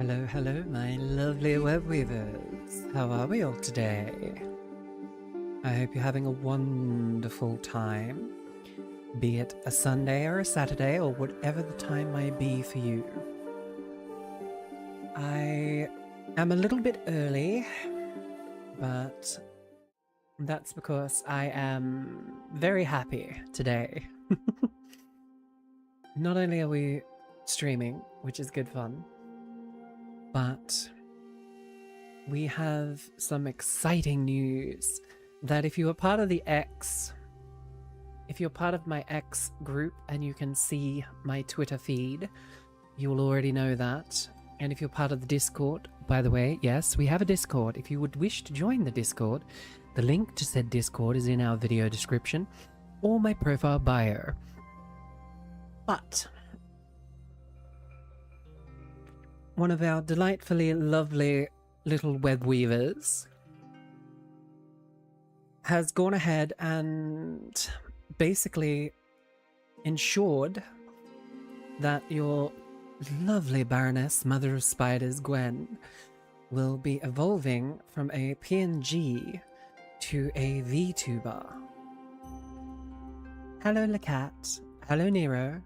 Hello, hello, my lovely web weavers. How are we all today? I hope you're having a wonderful time, be it a Sunday or a Saturday or whatever the time might be for you. I am a little bit early, but that's because I am very happy today. Not only are we streaming, which is good fun, but we have some exciting news that if you are part of the X, if you're part of my X group and you can see my Twitter feed, you will already know that. And if you're part of the Discord, by the way, yes, we have a Discord. If you would wish to join the Discord, the link to said Discord is in our video description or my profile bio. But one of our delightfully lovely little web weavers has gone ahead and basically ensured that your lovely baroness, mother of spiders, Gwen, will be evolving from a PNG to a VTuber. Hello, Lacat. Hello, Nero.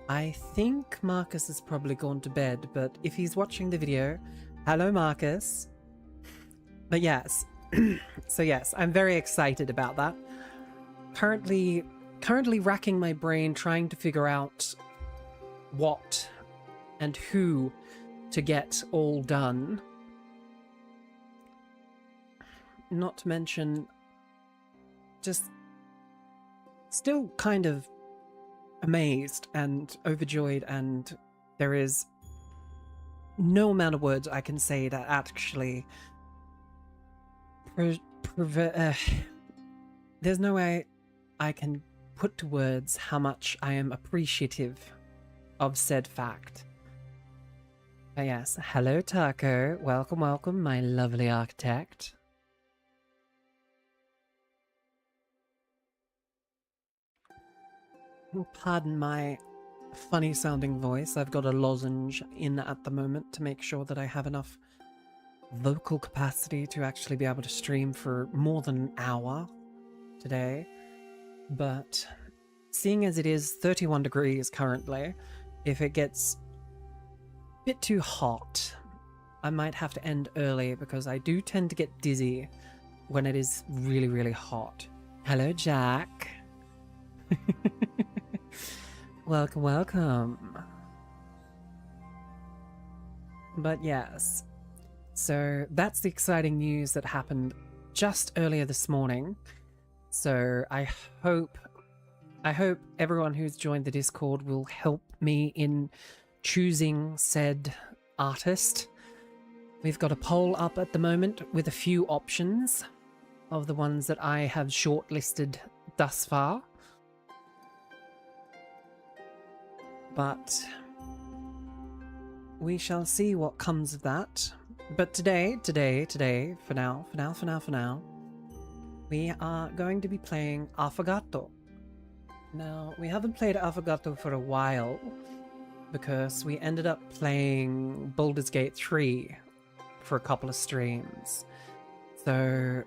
I think Marcus has probably gone to bed, but if he's watching the video, hello, Marcus. But yes, so yes, I'm very excited about that. Currently racking my brain trying to figure out what and who to get all done. Not to mention, just still kind of amazed and overjoyed, and there is no amount of words I can say that actually there's no way I can put to words how much I am appreciative of said fact. But yes, hello Taco, welcome, welcome, my lovely architect. Pardon my funny sounding voice. I've got a lozenge in at the moment to make sure that I have enough vocal capacity to actually be able to stream for more than an hour today. But seeing as it is 31 degrees currently, if it gets a bit too hot, I might have to end early because I do tend to get dizzy when it is really, really hot. Hello, Jack. Welcome, welcome. But yes, so that's the exciting news that happened just earlier this morning. So I hope everyone who's joined the Discord will help me in choosing said artist. We've got a poll up at the moment with a few options of the ones that I have shortlisted thus far. But we shall see what comes of that. But today, for now, we are going to be playing Affogato. Now, we haven't played Affogato for a while because we ended up playing Baldur's Gate 3 for a couple of streams. So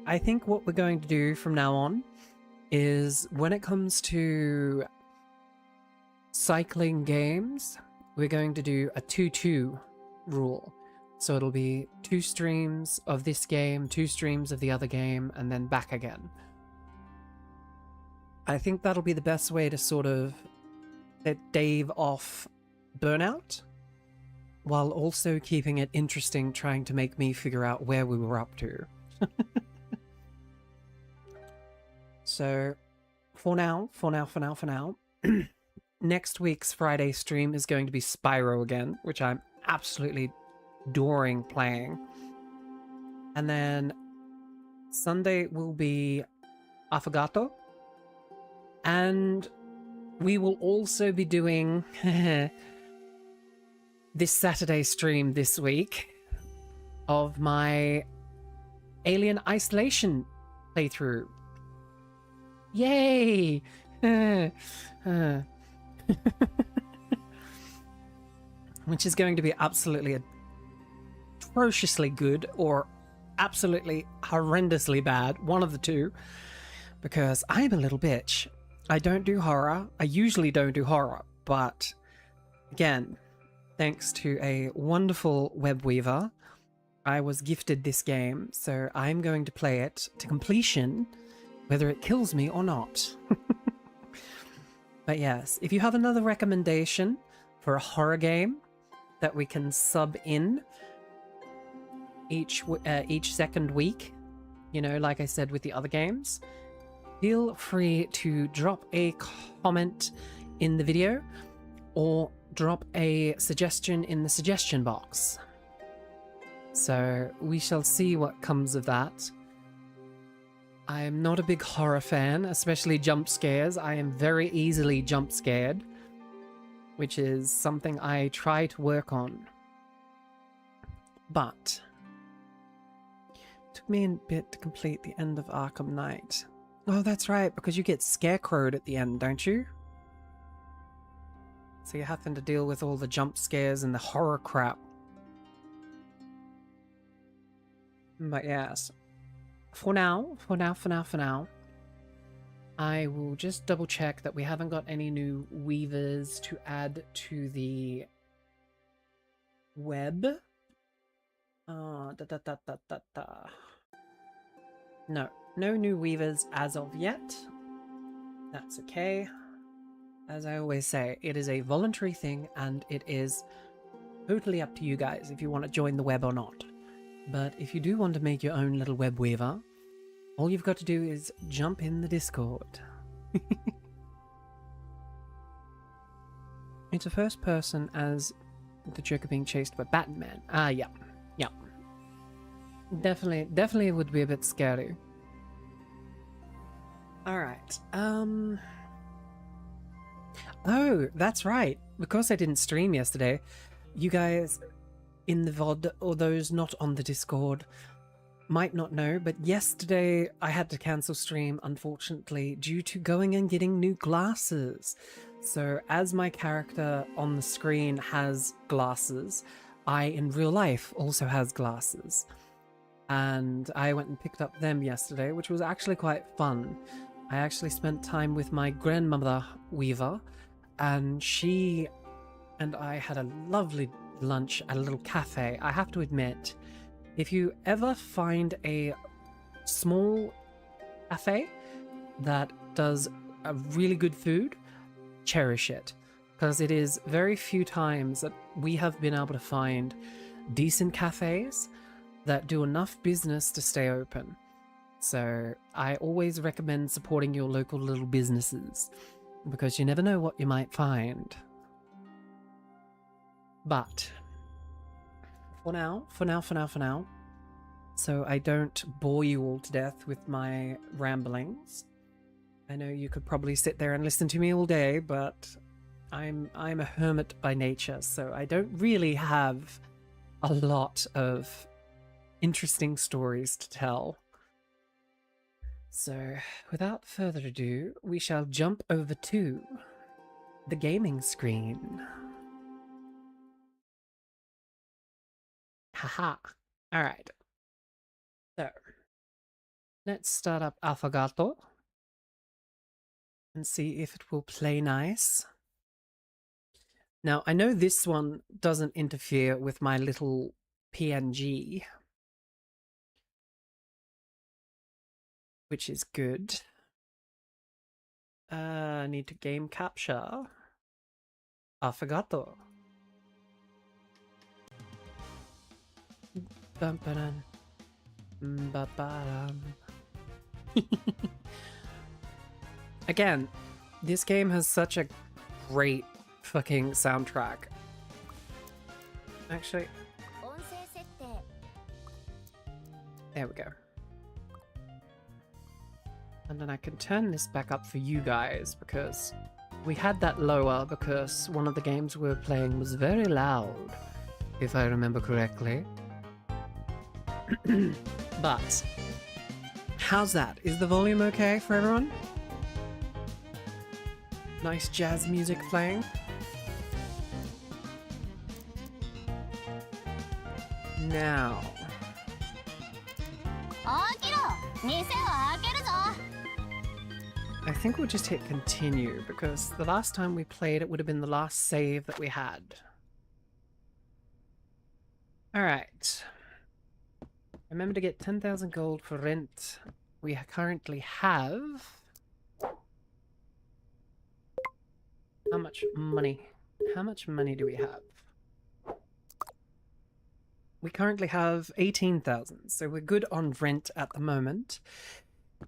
I think what we're going to do from now on is when it comes to cycling games, we're going to do a 2-2 rule. So it'll be 2 streams of this game, 2 streams of the other game, and then back again. I think that'll be the best way to sort of stave off burnout, while also keeping it interesting, trying to make me figure out where we were up to. So, for now, next week's Friday stream is going to be Spyro again, which I'm absolutely adoring playing. And then Sunday will be Affogato. And we will also be doing this Saturday stream this week of my Alien Isolation playthrough. Yay! Which is going to be absolutely atrociously good or absolutely horrendously bad, one of the two, because I'm a little bitch. I don't do horror. I usually don't do horror, but again, thanks to a wonderful web weaver, I was gifted this game, so I'm going to play it to completion, whether it kills me or not. But yes, if you have another recommendation for a horror game that we can sub in each second week, you know, like I said with the other games, feel free to drop a comment in the video or drop a suggestion in the suggestion box. So we shall see what comes of that. I am not a big horror fan, especially jump scares. I am very easily jump scared, which is something I try to work on. But it took me a bit to complete the end of Arkham Knight. Oh, that's right, because you get scarecrowed at the end, don't you? So you're having to deal with all the jump scares and the horror crap. But yes, for now, I will just double check that we haven't got any new weavers to add to the web. No new weavers as of yet. That's okay. As I always say, it is a voluntary thing and it is totally up to you guys if you want to join the web or not. But if you do want to make your own little web weaver, all you've got to do is jump in the Discord. It's a first person as the Joker being chased by Batman. Ah, yeah. Yeah. Definitely would be a bit scary. Alright, oh, that's right. Because I didn't stream yesterday, you guys in the VOD, or those not on the Discord, might not know, but yesterday I had to cancel stream, unfortunately, due to going and getting new glasses. So as my character on the screen has glasses, I in real life also has glasses. And I went and picked up them yesterday, which was actually quite fun. I actually spent time with my grandmother, Weaver, and she and I had a lovely lunch at a little cafe. I have to admit, if you ever find a small cafe that does a really good food, cherish it, because it is very few times that we have been able to find decent cafes that do enough business to stay open. So I always recommend supporting your local little businesses, because you never know what you might find. But for now, so I don't bore you all to death with my ramblings. I know you could probably sit there and listen to me all day, but I'm a hermit by nature, so I don't really have a lot of interesting stories to tell. So without further ado, we shall jump over to the gaming screen. Haha. Alright. So, let's start up Affogato and see if it will play nice. Now, I know this one doesn't interfere with my little PNG, which is good. I need to game capture Affogato. Bum ba-dum. Ba-ba-dum. Again, this game has such a great fucking soundtrack. Actually, there we go. And then I can turn this back up for you guys, because we had that lower because one of the games we were playing was very loud, if I remember correctly. But how's that? Is the volume okay for everyone? Nice jazz music playing. Now, 起きろ、店を開けるぞ。 I think we'll just hit continue because the last time we played it would have been the last save that we had. Alright. Remember to get 10,000 gold for rent. We currently have... How much money? How much money do we have? We currently have 18,000, so we're good on rent at the moment.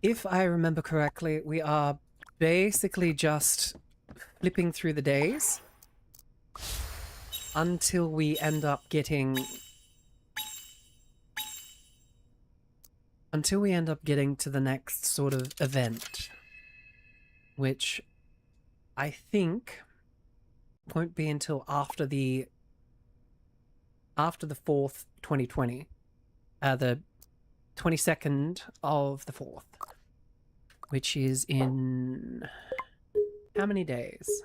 If I remember correctly, we are basically just flipping through the days until we end up getting... Until we end up getting to the next sort of event, which I think won't be until after the 4th, 2020, the 22nd of the 4th, which is in how many days?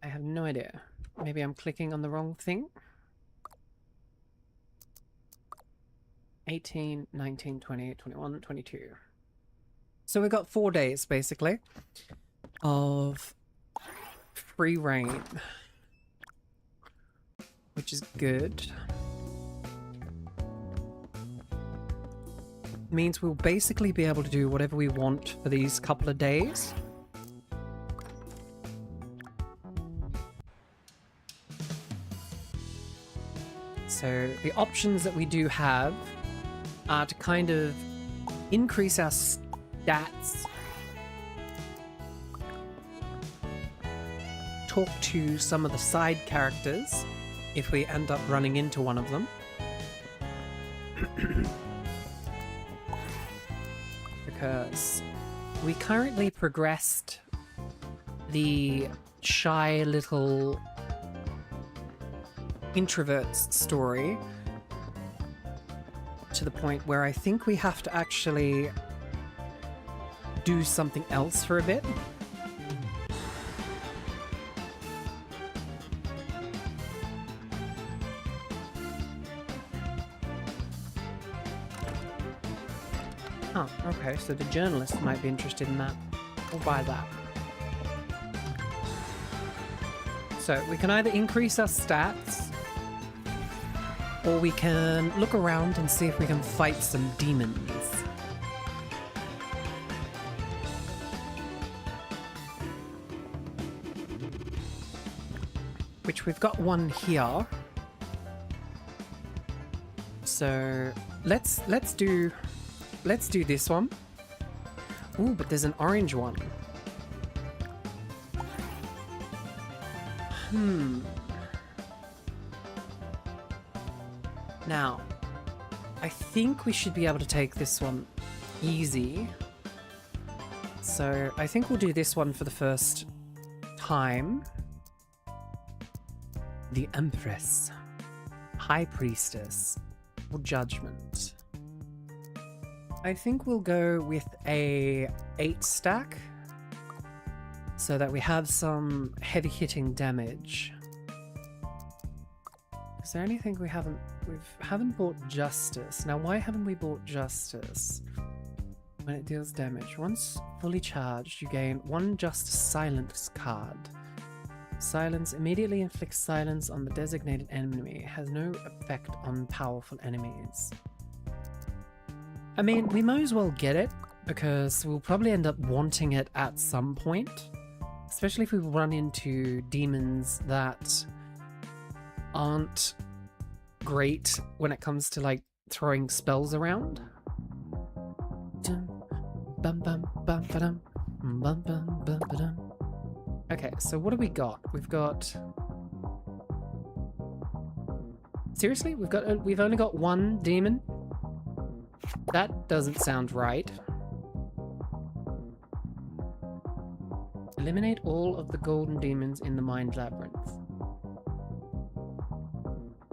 I have no idea. Maybe I'm clicking on the wrong thing. 18, 19, 20, 21, 22. So we've got 4 days, basically, of free reign, which is good. Means we'll basically be able to do whatever we want for these couple of days. So the options that we do have are to kind of increase our stats, talk to some of the side characters if we end up running into one of them. Because we currently progressed the shy little introvert's story to the point where I think we have to actually do something else for a bit. Oh, okay, so the journalist might be interested in that. We'll buy that. So we can either increase our stats, or we can look around and see if we can fight some demons. Which we've got one here. So let's do this one. Ooh, but there's an orange one. Now, I think we should be able to take this one easy. So I think we'll do this one for the first time. The Empress, High Priestess, or Judgment. I think we'll go with a 8 stack so that we have some heavy hitting damage. Is there anything we haven't bought Justice? Now, why haven't we bought Justice? When it deals damage, once fully charged, you gain 1 Justice Silence card. Silence immediately inflicts silence on the designated enemy. It has no effect on powerful enemies. I mean, we might as well get it because we'll probably end up wanting it at some point, especially if we run into demons that aren't great when it comes to like throwing spells around. Okay, so what have we got? We've got... Seriously? We've only got 1 demon? That doesn't sound right. Eliminate all of the golden demons in the Mind Labyrinth.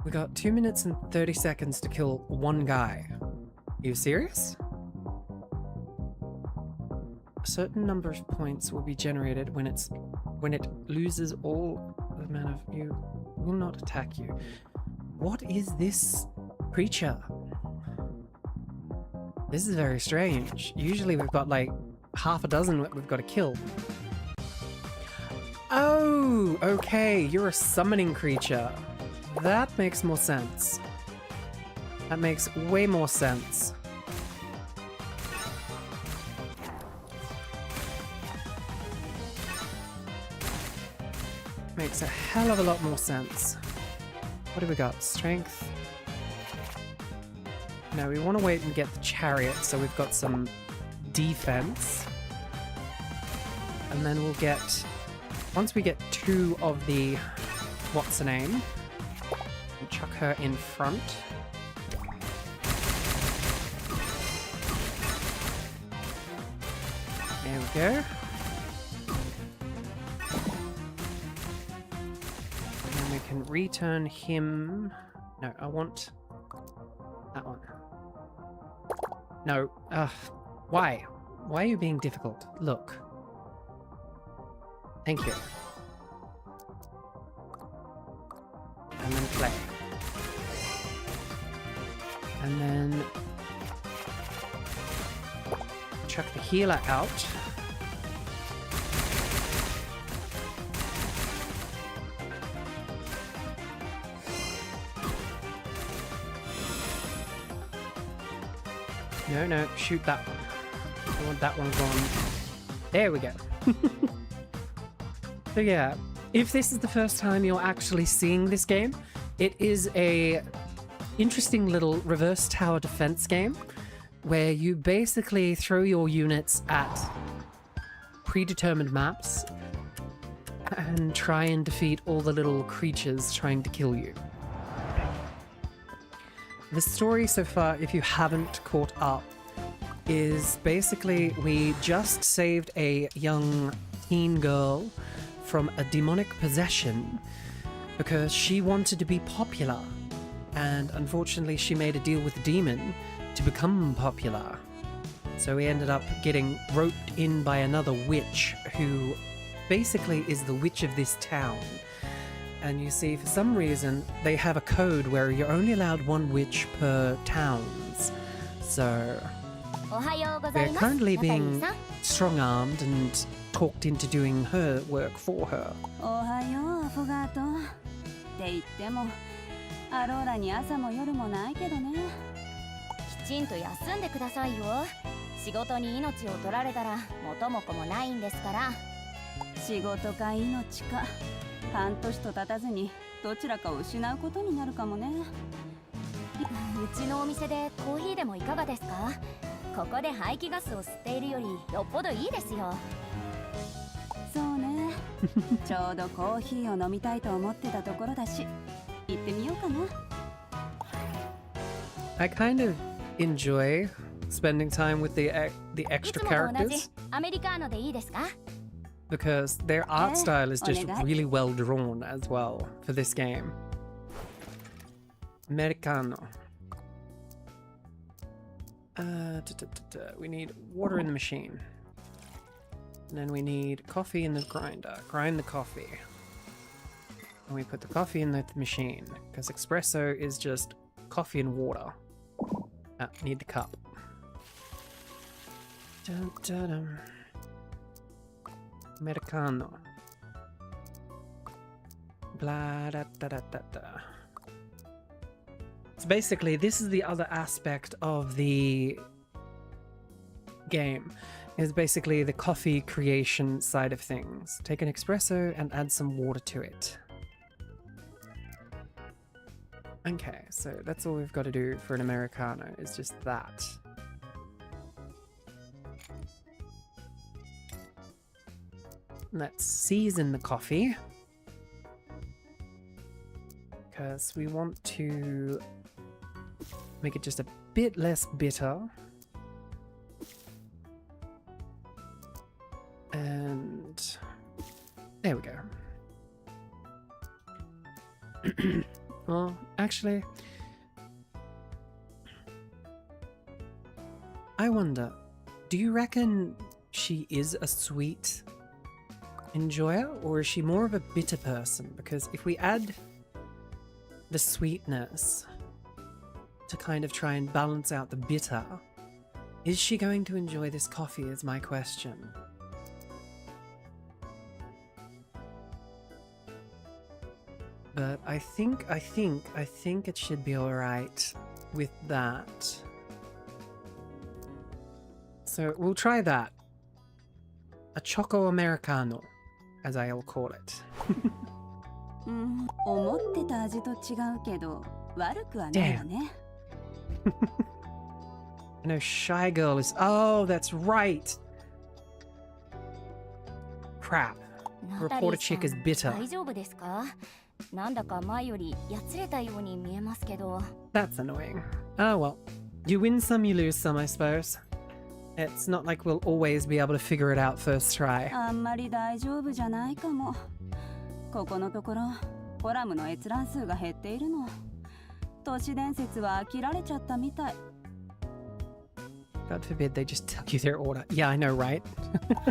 We got 2 minutes and 30 seconds to kill 1 guy. Are you serious? A certain number of points will be generated when When it loses all the mana, you will not attack you. What is this creature? This is very strange. Usually we've got like half a dozen that we've got to kill. Oh, okay. You're a summoning creature. That makes more sense. That makes way more sense. Makes a hell of a lot more sense. What do we got? Strength. No, we want to wait and get the chariot so we've got some defense. And then we'll get... Once we get 2 of the... What's her name? We'll chuck her in front. There we go. And we can return him... No, I want... that one. No. Why? Why are you being difficult? Look. Thank you. And then play. And then... chuck the healer out. No, no, shoot that one. I want that one gone. There we go. So yeah, if this is the first time you're actually seeing this game, it is a interesting little reverse tower defense game where you basically throw your units at predetermined maps and try and defeat all the little creatures trying to kill you. The story so far, if you haven't caught up, is basically we just saved a young teen girl from a demonic possession because she wanted to be popular, and unfortunately she made a deal with the demon to become popular. So we ended up getting roped in by another witch who basically is the witch of this town. And you see, for some reason, they have a code where you're only allowed 1 witch per towns. So we're currently being strong-armed and talked into doing her work for her. Ohayo, Affogato. って言っても、アローラに朝も夜もないけどね。きちんと休んでくださいよ。仕事に命を取られたら元も子もないんですから。仕事か命か。半年と経たずにどちらかを失うことになるかもね。うちのお店でコーヒーでもいかがですか？ここで排気ガスを吸っているよりよっぽどいいですよ。そうね。ちょうどコーヒーを飲みたいと思ってたところだし、行ってみようかな。I kind of enjoy spending time with the extra characters アメリカーノでいいですかbecause their art style is just really well drawn as well for this game. Americano. We need water in the machine. And then we need coffee in the grinder. Grind the coffee. And we put the coffee in the machine because espresso is just coffee and water. Need the cup. Dun, dun, dun. Americano. Blah da da da da da. So basically, this is the other aspect of the game. Is basically the coffee creation side of things. Take an espresso and add some water to it. Okay, so that's all we've got to do for an Americano, is just that. Let's season the coffee. Because we want to make it just a bit less bitter. And there we go. Well, actually, I wonder, do you reckon she is a sweet enjoyer, or is she more of a bitter person? Because if we add the sweetness to kind of try and balance out the bitter, is she going to enjoy this coffee is my question. But I think it should be alright with that. So we'll try that. A Choco Americano, as I'll call it. 思ってた味と違うけど悪くはないわね。I know Shy Girl is... Oh, that's right! Crap. Reporter chick is bitter. 大丈夫ですか？なんだか前よりやつれたように見えますけど。That's annoying. Oh well. You win some, you lose some, I suppose. It's not like we'll always be able to figure it out first try. あんまり大丈夫じゃないかも。ここのところ、コラムの閲覧数が減っているの。都市伝説は飽きられちゃったみたい。God forbid they just tell you their order. Yeah, I know, right?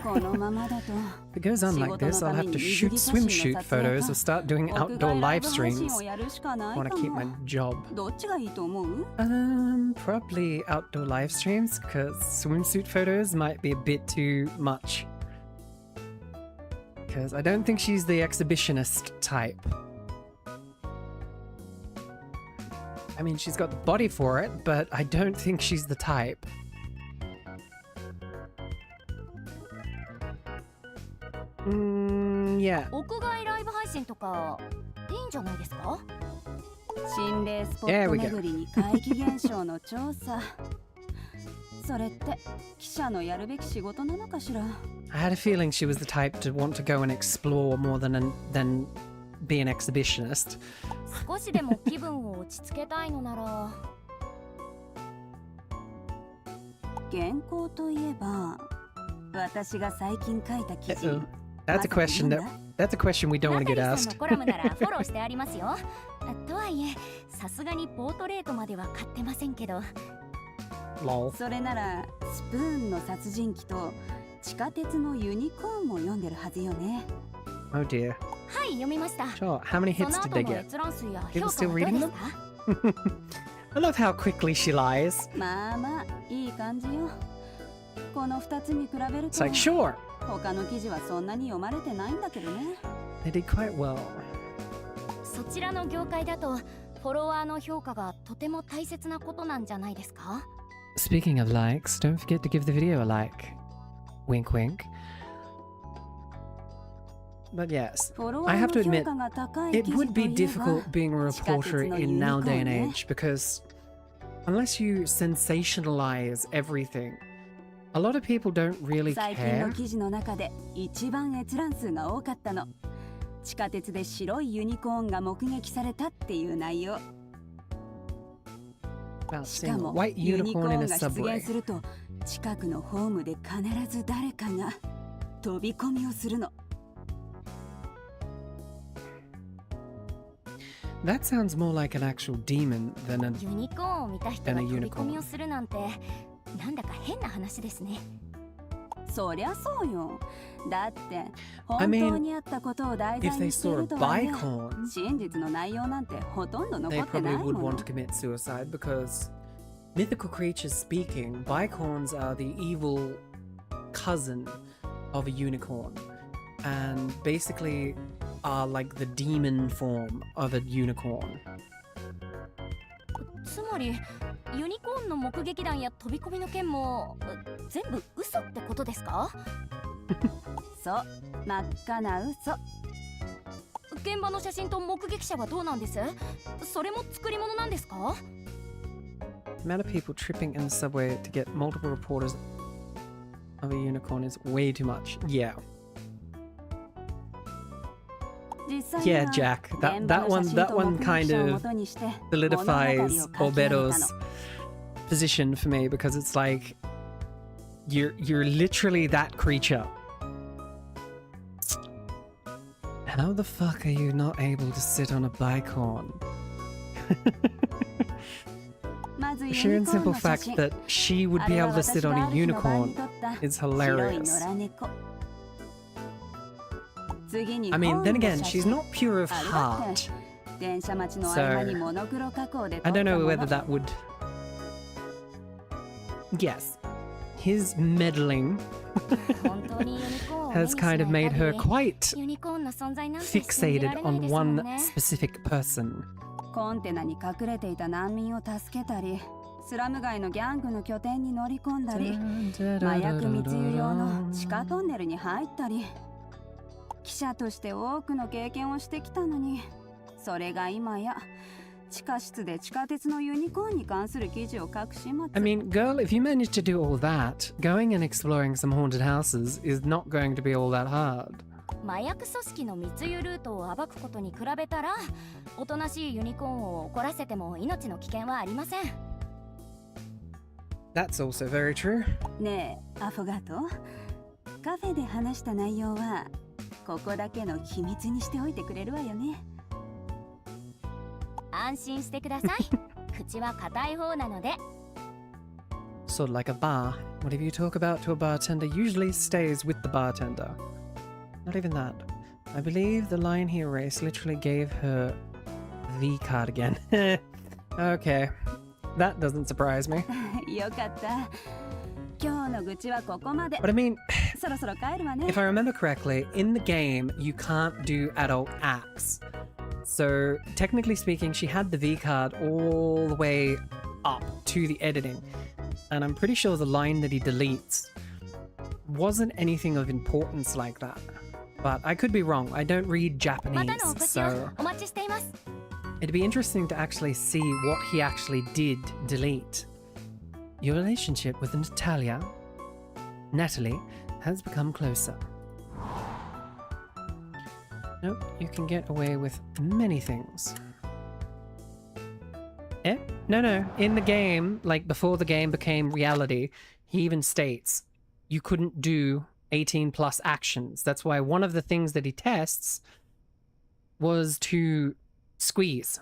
このままだと If it goes on like this, I'll have to shoot swimsuit photos or start doing outdoor live streams. I want to keep my job. どっちがいいと思う？ Probably outdoor live streams, because swimsuit photos might be a bit too much. Because I don't think she's the exhibitionist type. I mean, she's got the body for it, but I don't think she's the type. Yeah. 屋外ライブ配信とかいいんじゃないですか？心霊スポット巡りに怪奇現象の調査。それって記者のやるべき仕事なのかしら？ I had a feeling she was the type to want to go and explore more than be an exhibitionist. 少しでも気分を落ち着けたいのなら。原稿といえば、私が最近書いた記事。That's a question we don't want to get asked. コラムならフォローしてありますよ。とはいえ、さすがにポートレートまでは買ってませんけど。Lol. それならスプーンの殺人鬼と地下鉄のユニコーンも読んでるはずよね。Oh dear. はい、読みました。Sure. How many hits did they get? People still reading them? I love how quickly she lies. まあまあいい感じよ。この2つに比べると。It's like sure. 他の記事はそんなに読まれてないんだけどね。They did quite well. そちらの業界だとフォロワーの評価がとても大切なことなんじゃないですか？ Speaking of likes, don't forget to give the video a like. Wink wink. But yes, I have to admit, it would be difficult being a reporter in now day and age because unless you sensationalize everything, a lot of people don't really care. 最近の記事の中で一番閲覧数が多かったの。地下鉄で白いユニコーンが目撃されたっていう内容。しかもユニコーンが出現すると近くのホームで必ず誰かが飛び込みをするの。That sounds more like an actual demon than a unicorn. ユニコーンを見た人が飛び込みをするなんてなんだか変な話ですね。そりゃそうよ。だって本当にあったことを題材にしているとはいえ、真実の内容なんてほとんど残ってないもの。They probably would want to commit suicide because mythical creatures speaking, bicorns are the evil cousin of a unicorn and basically are like the demon form of a unicorn. つまりユニコーンの目撃談や飛び込みの件も全部嘘ってことですか？そう、真っ赤な嘘。現場の写真と目撃者はどうなんです？それも作り物なんですか？ The amount of people tripping in the subway to get multiple reporters of a unicorn is way too much. Yeah. Yeah, Jack. That one kind of solidifies Obero's position for me because it's like you're literally that creature. How the fuck are you not able to sit on a bicorn? The sheer and simple fact that she would be able to sit on a unicorn is hilarious. I mean, then again, she's not pure of heart. 電車待ちの合間にモノクロ加工で撮 I った don't も know の whether that would. Yes, his meddling 本当にユニコーンを目 has にし kind な of い made 限 her り quite ユニコーンの存在なんて信じら fixated れない on ですもん one ね。 specific person. コンテナに隠れていた難民を助けたり、スラム街のギャングの拠点に乗り込んだり、麻薬密輸用の地下トンネルに入ったり、記者として多くの経験をしてきたのに、それが今や地下室で地下鉄のユニコーンに関する記事を書く始末。 I mean, girl, if you manage to do all that, going and exploring some haunted houses is not going to be all that hard. 麻薬組織の密輸ルートを暴くことに比べたら、おとなしいユニコーンを怒らせても命の危険はありません。 That's also very true. ねえ、アフォガト、カフェで話した内容はここだけの秘密にしておいてくれるわよね。安心してください。口は硬い方なので。 Sort of like a bar. Whatever you talk about to a bartender usually stays with the bartender. Not even that. I believe the line he erased literally gave her the card again. Okay. That doesn't surprise me. よかった。今日の愚痴はここまで。 But I mean, そろそろ帰るわね。 if I remember correctly, in the game, you can't do adult acts. So, technically speaking, she had the V card all the way up to the editing. And I'm pretty sure the line that he deletes wasn't anything of importance like that. But I could be wrong. I don't read また Japanese, のお越し so をお待ちしています。 it'd be interesting to actually see what he actually did delete. Your relationship with Natalie, has become closer. Nope, you can get away with many things. Eh? No. In the game, like before the game became reality, he even states you couldn't do 18 plus actions. That's why one of the things that he tests was to squeeze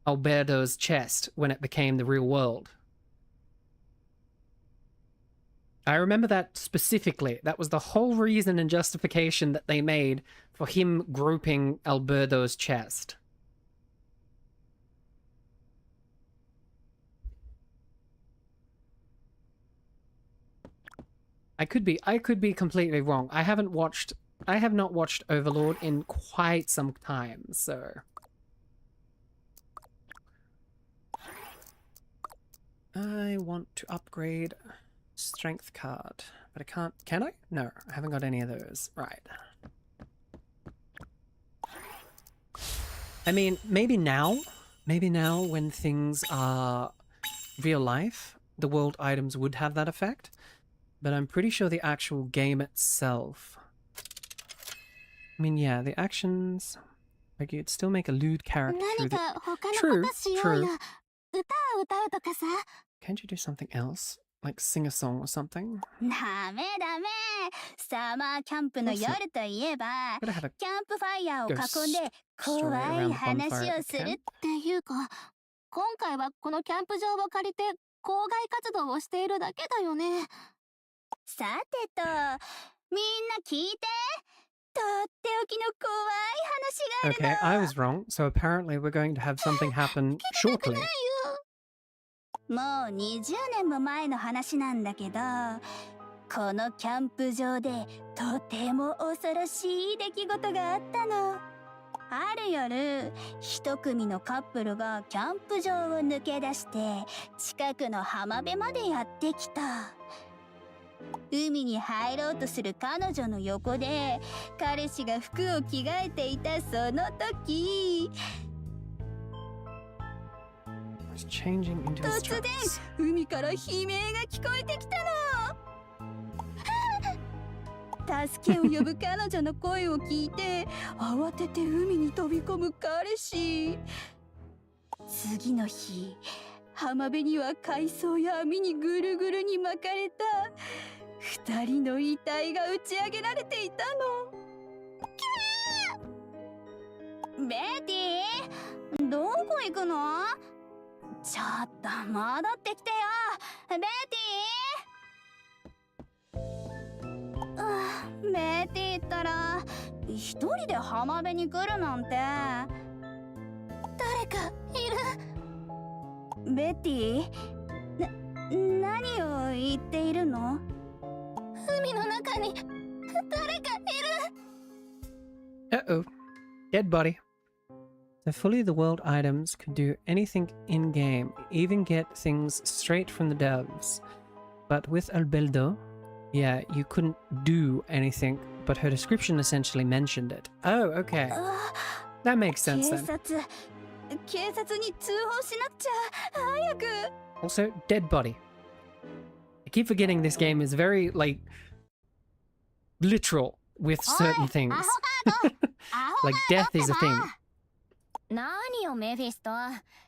Alberto's chest when it became the real world. I remember that specifically. That was the whole reason and justification that they made for him groping Alberto's chest. I could be completely wrong. I have not watched Overlord in quite some time, so I want to upgrade strength card, but I can't. Can I? No, I haven't got any of those. Right. I mean, maybe now when things are real life, the world items would have that effect. But I'm pretty sure the actual game itself... I mean, yeah, the actions... Like, you'd still make a lewd character through the... True. Can't you do something else? Like sing a song or something? ダメ。サマーキャンプの夜といえば、 Gotta have a キャンプファイヤーを囲んで怖い話をするっていうか、今回はこのキャンプ場を借りて校外活動をしているだけだよね。さてと、みんな聞いて。とっておきの怖い話があるの。 Okay, I was wrong. So apparently we're going to have something happen shortly. もう20年も前の話なんだけど、このキャンプ場でとても恐ろしい出来事があったの。ある夜、一組のカップルがキャンプ場を抜け出して近くの浜辺までやってきた。海に入ろうとする彼女の横で彼氏が服を着替えていたその時、Changing into his 突然 trunks. 海から悲鳴が聞こえてきたの。助けを呼ぶ彼女の声を聞いて慌てて海に飛び込む彼氏。次の日、浜辺には海藻や網にぐるぐるに巻かれた二人の遺体が打ち上げられていたの。ベティ、どこ行くの？ちょっと戻ってきてよ、ベティ。ベティったら一人で浜辺に来るなんて。誰かいる。ベティ、何を言っているの？海の中に誰かいる。Uh-oh. Dead body. So fully the world items could do anything in-game, even get things straight from the devs. But with Albeldo, yeah, you couldn't do anything, but her description essentially mentioned it. Oh, okay. That makes sense then. 警察に通報しなくちゃ。早く。Also, dead body. I keep forgetting this game is very, like, literal with certain things. Like death is a thing. 何よメフィスト、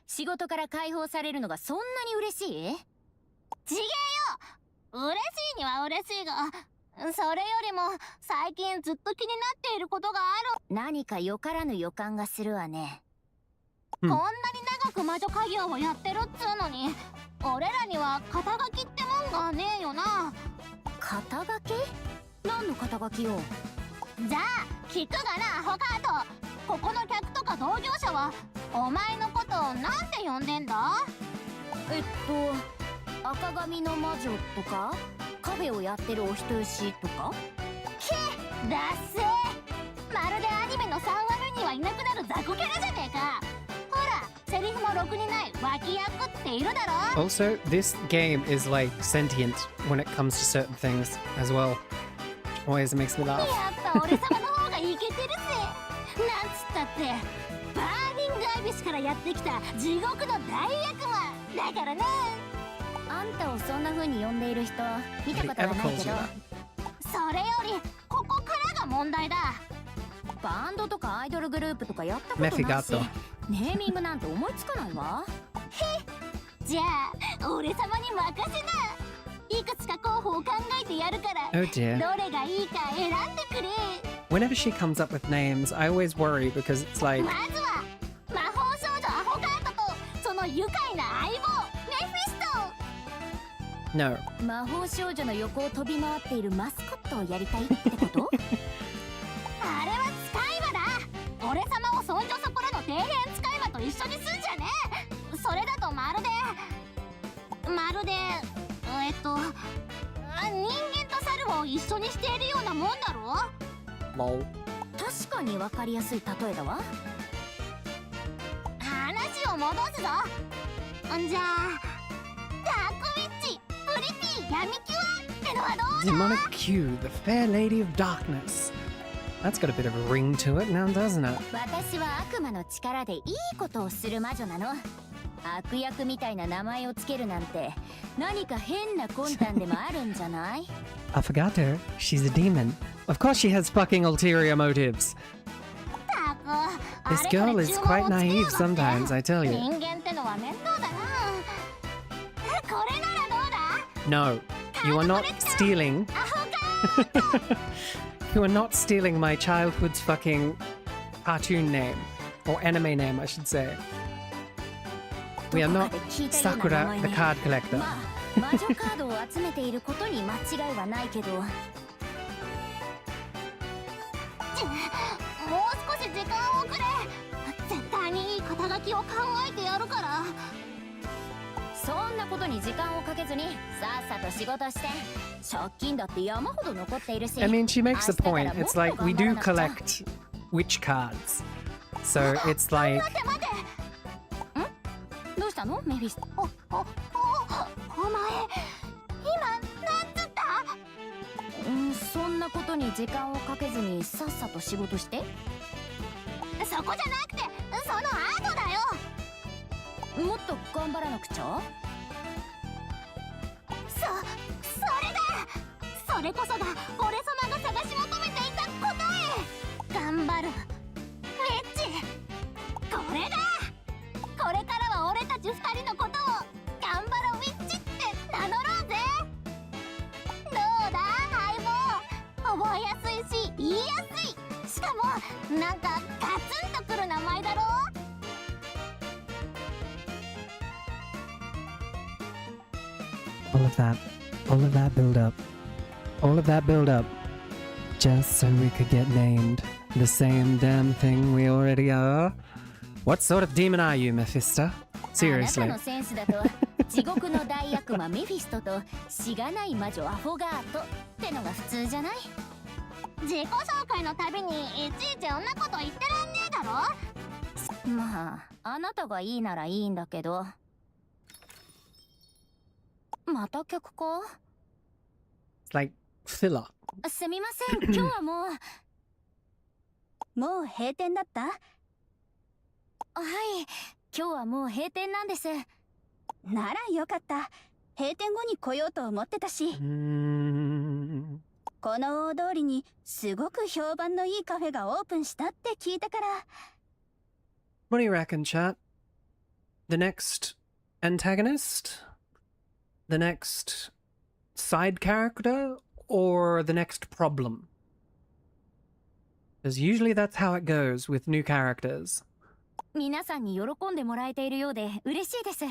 仕事から解放されるのがそんなに嬉しい？ちげえよ。嬉しいには嬉しいが、それよりも最近ずっと気になっていることがある。何かよからぬ予感がするわね。こんなに長く魔女家業をやってるっつうのに、俺らには肩書きってもんがねえよな。肩書き？何の肩書きよ。じゃあ聞くがな、アフォガート。ここの客とか同業者はお前のことをなんて呼んでんだ？赤髪の魔女とかカフェをやってるお人よしとか。けっ、だっせー。まるでアニメの3話目にはいなくなる雑魚キャラじゃねえか。ほら、セリフもろくにない脇役っているだろ。Also, this game is like sentient when it comes to certain things as well. Always makes me laugh. やっぱ俺様の方がイケてるぜ。なんつったってバーニングアイビスからやってきた地獄の大悪魔だからね。あんたをそんな風に呼んでいる人見たことはないけど、それよりここからが問題だ。バンドとかアイドルグループとかやったことないし、ネーミングなんて思いつかないわ。へっ、じゃあ俺様に任せな。いくつか候補を考えてやるから、Oh dear. どれがいいか選んでくれ。Whenever she comes up with names, I always worry because it's like... まずは魔法少女アフォガートとその愉快な相棒メフィスト。 No. 魔法少女の横を飛び回っているマスコットをやりたいってこと？あれは使い魔だ。俺様をそんじょそこらの底辺使い魔と一緒にすんじゃねえ。それだとまるで人間と猿を一緒にしているようなもんだろ。Lol. 確かに分かりやすい例えだわ。話を戻すぞ。じゃあダークウィッチ、プリティ、闇キュアってのはどうだ？ Demonic Q, the fair lady of darkness. That's got a bit of a ring to it now, doesn't it? 私は悪魔の力でいいことをする魔女なの。悪役みたいな名前をつけるなんて何か変な魂胆でもあるんじゃない？ Affogato, she's a demon. Of course she has fucking ulterior motives. This girl is quite naive sometimes, I tell you. 人間ってのは面倒だな。これならどうだ？ No, you are not stealing. You are not stealing my childhood's fucking cartoon name. Or anime name, I should say. We are not Sakura, the card collector. 魔女カードを集めていることに間違いはないけど。もう少し時間をくれ。絶対にいい肩書きを考えてやるから。そんなことに時間をかけずにさっさと仕事して。借金だって山ほど残っているし。I mean, she makes a point. It's like we do collect witch cards. So it's like... 待て待て。ん？どうしたのメフィスト？お前今なんつった？そんなことに時間をかけずにさっさと仕事して。そこじゃなくてその後だよ。もっと頑張らなくちゃ。それだ。それこそが俺様が探し求めていた答え。頑張るウィッチ、これだ。これからは俺たち二人のことを頑張るウィッチって名乗ろうぜ。どうだ相棒、覚えやすいし言いやすい。しかもなんかガツンとくる名前だろ。all of that build up, just so we could get named. The same damn thing we already are. What sort of demon are you, Mephisto? あな Seriously. たのセンスだと地獄の大悪魔メフィストとしがない魔女アフォガートってのが普通じゃない？自己紹介のたびにいちいちそんなこと言ってらんねえだろ。まああなたがいいならいいんだけど。また曲か？ It's like filler. すみません、今日はももう閉店だった？うはい、今日はもう閉店なんです。ならよかった。閉店後に来ようと思ってたし。この大通りにすごく評判のいいカフェがオープンしたって聞いたから。 What do you reckon, chat? The next antagonist? The next side character? Or the next problem? Because usually that's how it goes with new characters. 皆さんに喜んでもらえているようで嬉しいです。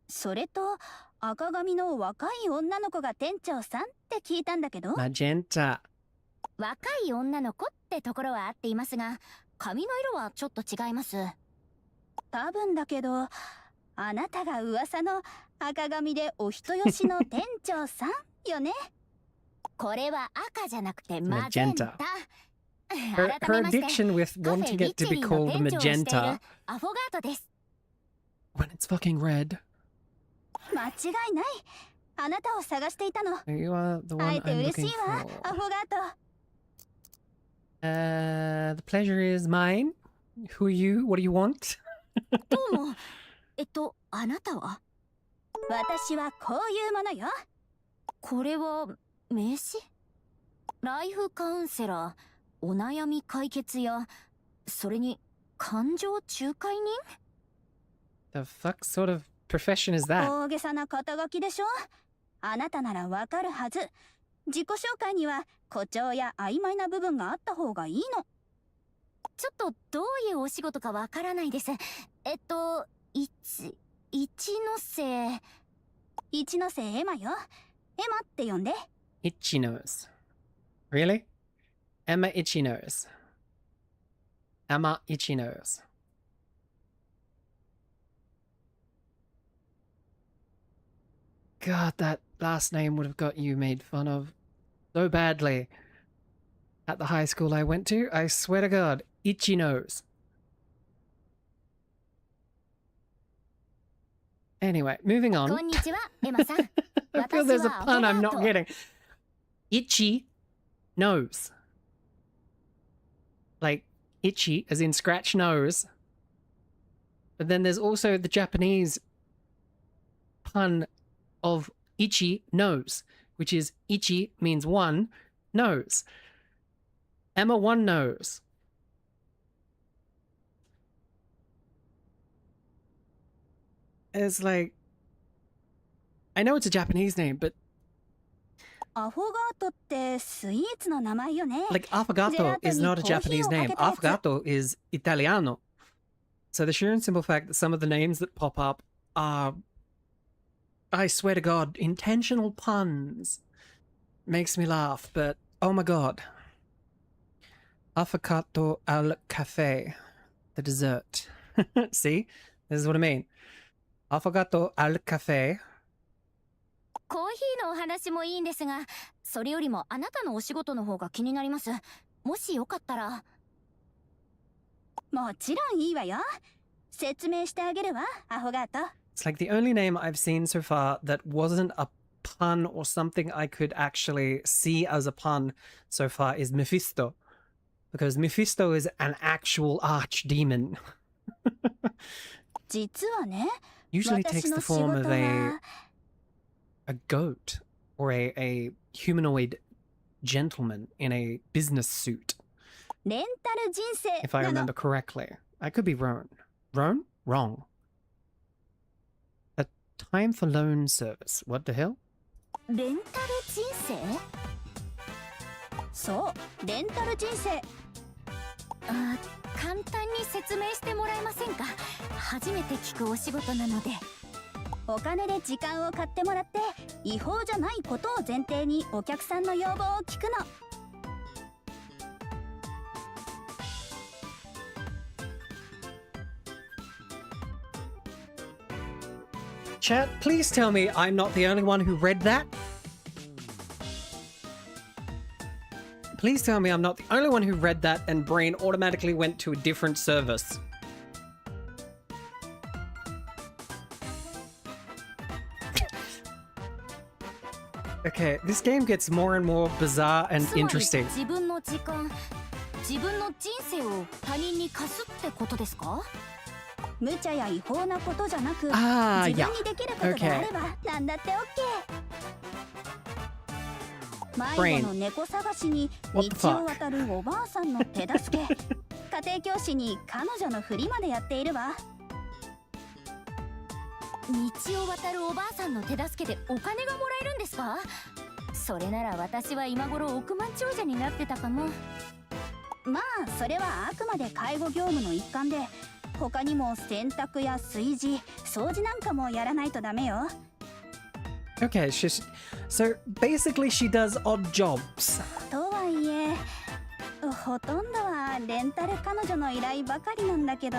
それと赤髪の若い女の子が店長さんって聞いたんだけど。 Magenta. 若い女の子ってところは合っていますが、髪の色はちょっと違います。多分だけど、あなたが噂の赤髪でお人よしの店長さんよね。これは赤じゃなくてマジェンタ。 Her addiction with wanting it to be called magenta アフォガートです。 when it's fucking red. 間違いない。あなたを探していたの。 You are the 会 one えて I'm 嬉し looking いわ、ア for. フォガート。 The pleasure is mine. Who are you? What do you want? どうも。あなたは？私はこういうものよ。これは名刺？ライフカウンセラー、お悩み解決や、それに感情仲介人？ The fuck sort of profession is that? 大げさな肩書きでしょ。あなたならわかるはず。自己紹介には誇張や曖昧な部分があった方がいいの。ちょっとどういうお仕事かわからないです。一ノ瀬。一ノ瀬エマよ。エマって呼んで。 Itchy nose. Really? Emma Itchy Nose. Emma Itchy Nose. God, that last name would have got you made fun of so badly. At the high school I went to, I swear to God, Itchy Nose. Anyway, moving こ on. んにちは、エマさん。 I feel there's a 私は pun I'm アフォガー not ト。 getting. Itchy nose. Like itchy as in scratch nose. But then there's also the Japanese pun of itchy nose, which is ichi means one nose. Emma one nose. It's like, I know it's a Japanese name, but アフォガートってスイーツの名前よね。 like Affogato is not a Japanese name. Affogato is Italiano. So the sheer and simple fact that some of the names that pop up are, I swear to God, intentional puns makes me laugh. But oh my God. Affogato al café, the dessert. See? This is what I mean. Affogato al café. コーヒーのお話もいいんですが、それよりもあなたのお仕事の方が気になります。もしよかったら。もちろんいいわよ。説明してあげるわ、アフォガート。 It's like the only name I've seen so far that wasn't a pun or something I could actually see as a pun so far is Mephisto. Because Mephisto is an actual archdemon. 実はね、 Usually takes 私の the 仕 form 事 of a は goat or a humanoid gentleman in a business suit, レンタル人生 if I なの。 remember correctly. I could be wrong. Wrong? Wrong. A time for loan service. What the hell? レンタル人生？そう、レンタル人生。簡単に説明してもらえませんか？初めて聞くお仕事なので。お金で時間を買ってもらって違法じゃないことを前提にお客さんの要望を聞くの。Chat, please tell me I'm not the only one who read that. Please tell me I'm not the only one who read that and brain automatically went to a different service. Okay, this game gets more and more bizarre and interesting. 自分の時間、自分の人生を他人に貸すってことですか？無茶や違法なことじゃなく、Ah, 自 yeah. 分にできることであれば何だって OK。迷子の猫探しに道 What the fuck? を渡るおばあさんの手助け、家庭教師に彼女のふりまでやっているわ。道を渡るおばあさんの手助けでお金がもらえるんですか？それなら私は今頃億万長者になってたかも。まあそれはあくまで介護業務の一環で、他にも洗濯や炊事、掃除なんかもやらないとダメよ。Okay, so basically she does odd jobs. とはいえ、ほとんどはレンタル彼女の依頼ばかりなんだけど。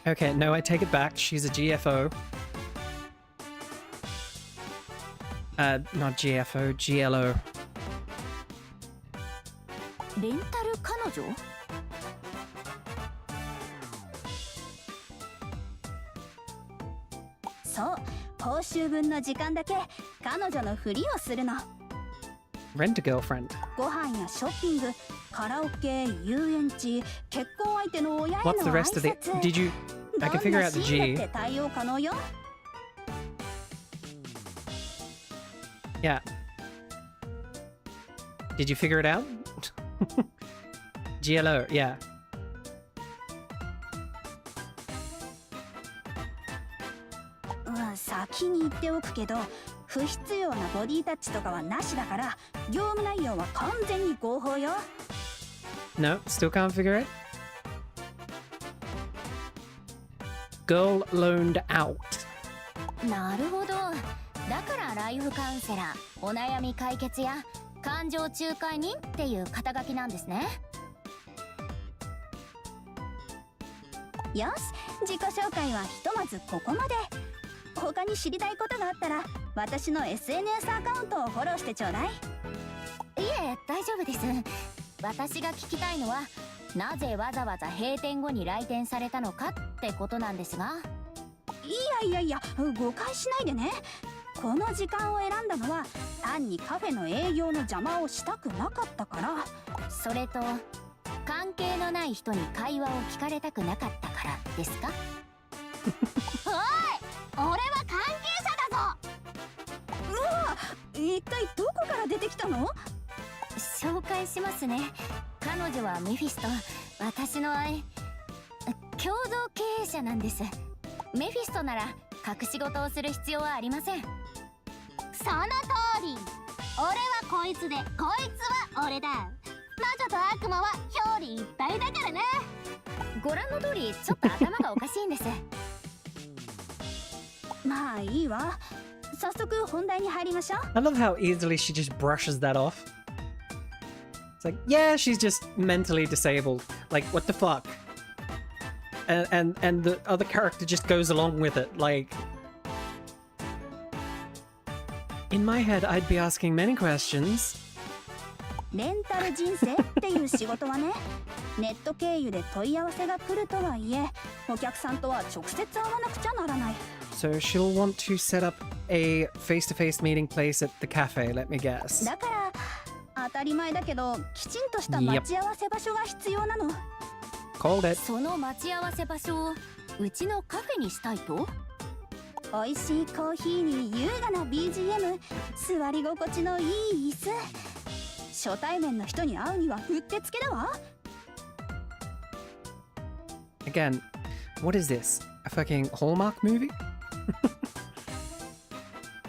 Okay, no, I take it back. She's a GFO. Not GFO, GLO. レンタル彼女？そう、報酬分の時間だけ彼女のふりをするの。 Rent a girlfriend. ご飯やショッピング、カラオケ、遊園地、結婚相手の親への What's the 挨 rest of the... 拶。 Did you... I ど can ん figure な out シ the ーン G. だって対応可能よ。Yeah. Did you figure it out? GLO, yeah. 先に言っておくけど、不必要なボディタッチとかはなしだから、業務内容は完全に合法よ。 No, still can't figure it. Girl loaned out. なるほど。だからライフカウンセラー、お悩み解決や感情仲介人っていう肩書きなんですね。よし、自己紹介はひとまずここまで。他に知りたいことがあったら、私の SNS アカウントをフォローしてちょうだい。いえ、大丈夫です。私が聞きたいのは、なぜわざわざ閉店後に来店されたのかってことなんですが。いや、誤解しないでね。この時間を選んだのは、単にカフェの営業の邪魔をしたくなかったから。それと、関係のない人に会話を聞かれたくなかったからですか？おい、俺は関係者だぞ。うわ、一体どこから出てきたの？紹介しますね。彼女はメフィスト、私の共同経営者なんです。メフィストなら隠し事をする必要はありません。その通り。俺はこいつで、こいつは俺だ。魔女と悪魔は表裏一体だからな。ご覧の通り、ちょっと頭がおかしいんです。まあいいわ。早速本題に入りましょう。 I love how easily she just brushes that off. It's like, yeah, she's just mentally disabled. Like, what the fuck? And the other character just goes along with it. Like, in my head, I'd be asking many questions. レンタル人生っていう仕事はね、ネット経由で問い合わせが来るとはいえ、お客さんとは直接会わなくちゃならない。 So she'll want to set up a face-to-face meeting place at the cafe, let me guess. だから当たり前だけど、きちんとした待ち合わせ場所が必要なの。 Called it. その待ち合わせ場所をうちのカフェにしたいと？美味しいコーヒーに優雅な BGM、 座り心地のいい椅子。初対面の人に会うにはうってつけだわ。 Again, what is this? A fucking Hallmark movie?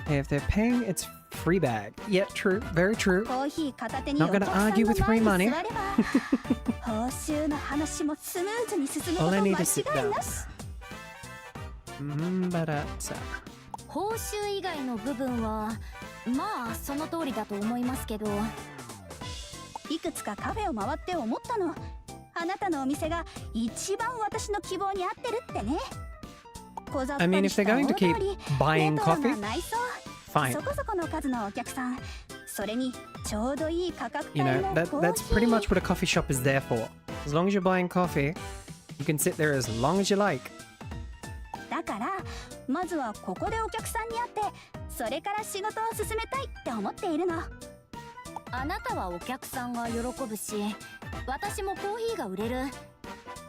Hey, if they're paying, it's free bag. Yeah, true. Very true. コーヒー片手に Not お gonna 客さん argue の with 前 free に money. 座れば報酬の話もスムーズに進むこと All I 間 need 違 is sit い down. なし。報酬以外の部分はまあその通りだと思いますけど。いくつかカフェを回って思ったの。あなたのお店が一番私の希望に合ってるってね。小ざっ I ぱ mean, り if し they're た going 大 to 通 keep り buying レトロ coffee, な内装 fine. そこそこの数のお客さんそれにちょうどいい価格 You 帯 know, の that コー that's ヒ pretty ー much what a coffee shop is there for. As long as you're buying coffee, you can sit there as long as you like. だからまずはここでお客さんに会ってそれから仕事を進めたいって思っているの。あなたはお客さんが喜ぶし、私もコーヒーが売れる。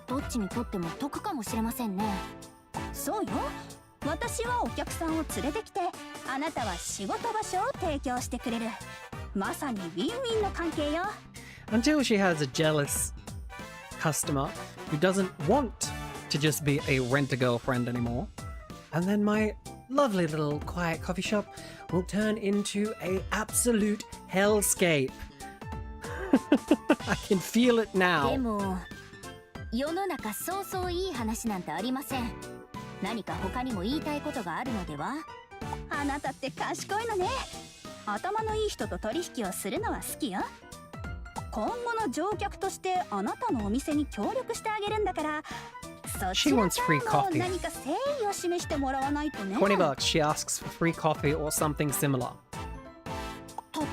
どっちにとっても得かもしれませんね。そうよ。私はお客さんを連れてきてあなたは仕事場所を提供してくれる。まさにウィンウィンの関係よ。 Until she has a jealous customer who doesn't want to just be a rent-a-girlfriend anymore. And then my lovely little quiet coffee shop will turn into a absolute hellscape. I can feel it で now. も世の中そうそういい話なんてありません。何か他にも言いたいことがあるのでは？あなたって賢いのね。頭のいい人と取引をするのは好きよ。今後の乗客としてあなたのお店に協力してあげるんだからそち She ら wants free からも coffee. 何か誠意を示してもらわないとね。 $20 she asks for free coffee or something similar.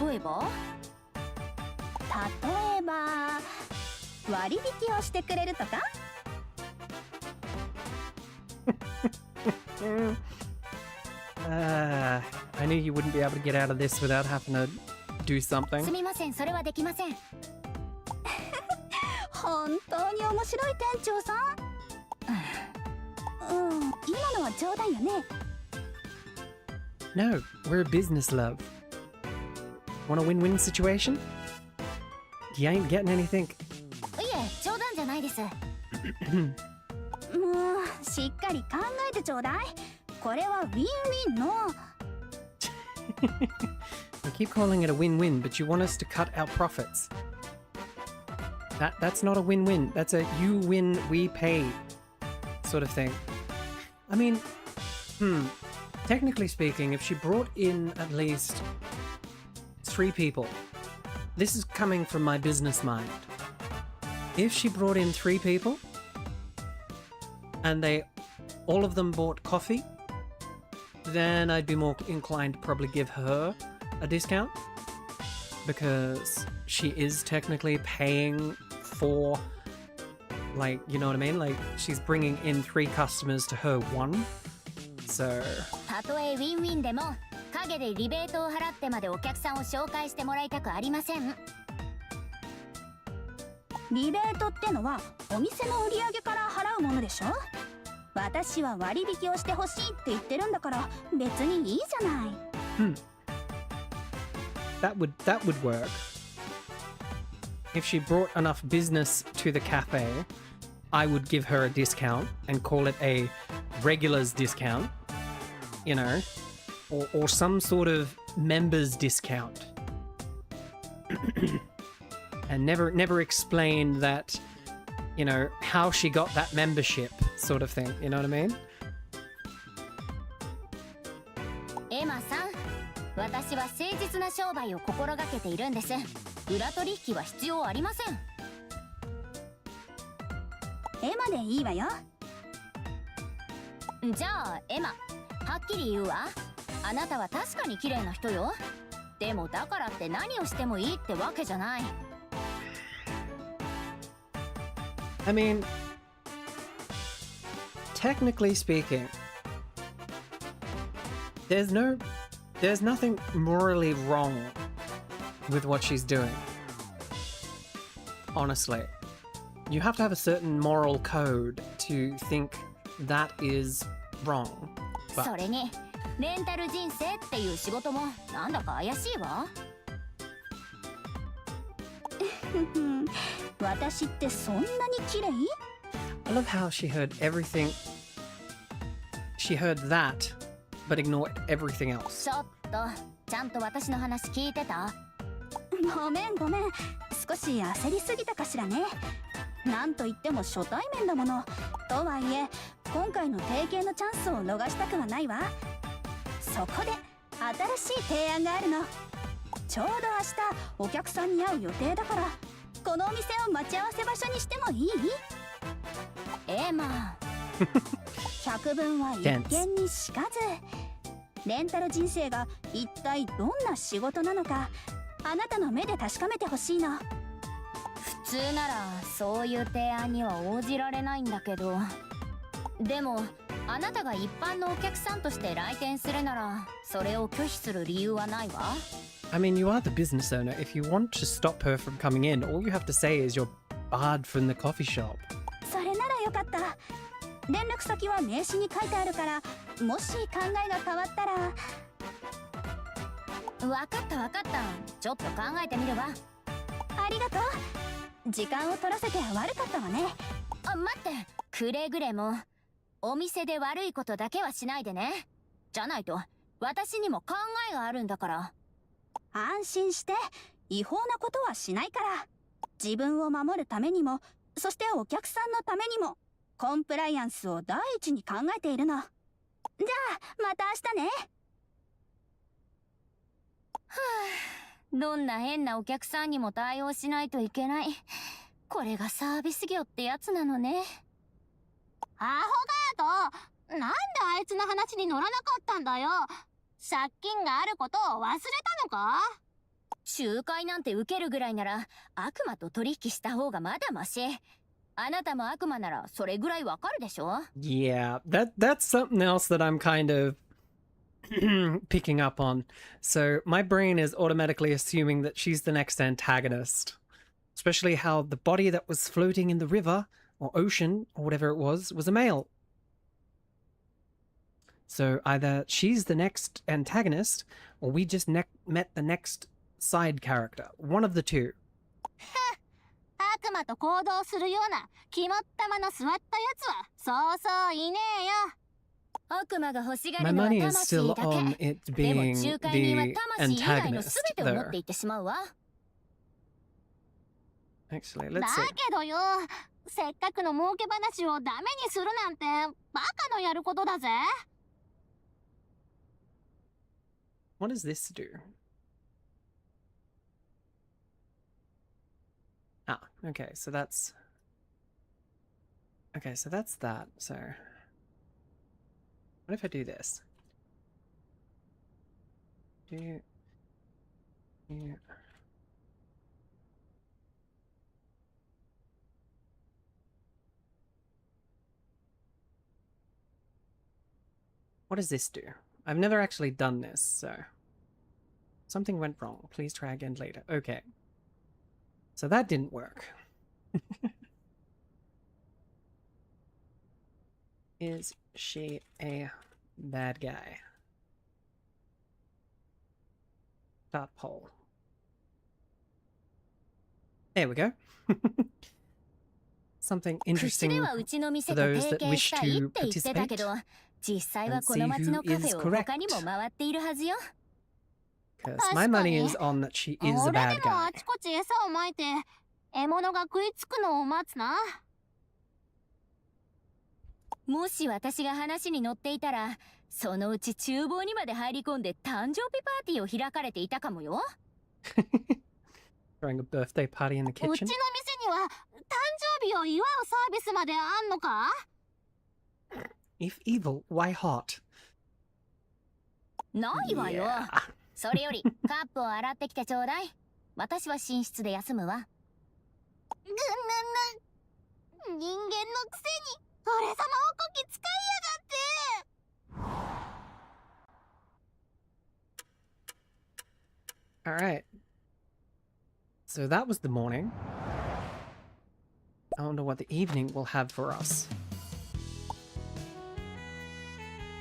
例えば？例えば割引をしてくれるとか。I knew you wouldn't be able to get out of this without having to do す something. みません、それはできません。本当に面白い店長さん。今のは冗談よね。No, we're a business, love. Want a win-win situation? You ain't getting anything. いえ、冗談じゃないです。もうしっかり考えてちょうだい。これはウィンウィンの。We keep calling it a win-win, but you want us to cut our profits. That's not a win-win. That's a you win, we pay sort of thing. I mean, technically speaking, if she brought in at least 3 people, this is coming from my business mind. If she brought in 3 people and all of them bought coffee, then I'd be more inclined to probably give her a discount because she is technically paying for, like, you know what I mean? Like, she's bringing in 3 customers to her 1. So, たとえウィンウィンでも陰でリベートを払ってまでお客さんを紹介してもらいたくありません。リベートってのはお店の売り上げから払うものでしょ。私は割引をしてほしいって言ってるんだから別にいいじゃない。that would work. If she brought enough business to the cafe, I would give her a discount and call it a regulars discount, you know, or some sort of members discount. And never explain that, you know, how she got that membership sort of thing, you know what I mean? エマさん、私は誠実な商売を心がけているんです。裏取引は必要ありません。エマでいいわよ。じゃあエマ、はっきり言うわ。あなたは確かに綺麗な人よ。でもだからって何をしてもいいってわけじゃない。I mean, technically speaking, there's nothing morally wrong with what she's doing. Honestly, you have to have a certain moral code to think that is wrong. それにレンタル人生っていう仕事もなんだか怪しいわ。私ってそんなに綺麗？ I love how she heard everything. She heard that, but ignored everything else. ちょっとちゃんと私の話聞いてた？ごめん。少し焦りすぎたかしらね。なんといっても初対面だもの。とはいえ、今回の提携のチャンスを逃したくはないわ。そこで新しい提案があるの。ちょうど明日お客さんに会う予定だから、このお店を待ち合わせ場所にしてもいい？エマ百聞は一見にしかず。レンタル人生が一体どんな仕事なのか、あなたの目で確かめてほしいの。普通ならそういう提案には応じられないんだけど、でもあなたが一般のお客さんとして来店するならそれを拒否する理由はないわ。 I mean, you are the business owner. If you want to stop her from coming in, all you have to say is you're barred from the coffee shop. それならよかった。連絡先は名刺に書いてあるから、もし考えが変わったら。分かった分かった、ちょっと考えてみるわ。ありがとう。時間を取らせて悪かったわね。あ、待って、くれぐれもお店で悪いことだけはしないでね。じゃないと私にも考えがあるんだから。安心して、違法なことはしないから。自分を守るためにも、そしてお客さんのためにも、コンプライアンスを第一に考えているの。じゃあまた明日ね。はあ、どんな変なお客さんにも対応しないといけない。これがサービス業ってやつなのね。アホガート、なんであいつの話に乗らなかったんだよ。借金があることを忘れたのか？仲介なんて受けるぐらいなら悪魔と取引した方がまだマシ。あなたも悪魔ならそれぐらいわかるでしょ？ Yeah, that's something else that I'm kind of picking up on. So my brain is automatically assuming that she's the next antagonist. Especially how the body that was floating in the river or ocean or whatever it was a male. So either she's the next antagonist or we just met the next side character. One of the two. 悪魔と行動するような肝っ玉の座ったやつはそうそういねえよ。悪魔が欲しが My るのは money is 魂 still だ on け。 it でも being 仲介人は the 魂以外の antagonist 全てを持っ there. ていってしまうわ。 Actually, だ let's see. けどよ、せっかくの儲け話をダメにするなんてバカのやることだぜ。What does this do? Ah, okay, so that's... Okay, so that's that, so... What if I do this? Do... What does this do? I've never actually done this, so... Something went wrong. Please try again later. Okay. So that didn't work. Is she a bad guy? Start poll. There we go. Something 口 interesting ではうちの for 店と those 提 that 携 wish したいっ to て言ってたけ participate. ど、実際は and この see 町 who のカフ is ェを correct. 他にも回っているはずよ。 Because my money 確かに。 is on that she is a 俺 bad でも guy. あちこち餌をまいて獲物が食いつくのを待つな。もし私が話に乗っていたら、そのうち厨房にまで入り込んで誕生日パーティーを開かれていたかもよ。Throwing a birthday party in the うちの kitchen. 店には誕生日を祝うサービスまであんのか？ If evil, why hot? ないわよ。 Yeah. それよりカップを洗ってきてちょうだい。私は寝室で休むわ。ぐんぐんぐん。人間のくせに俺様をこき使いやがって。 Alright. So that was the morning. I wonder what the evening will have for us.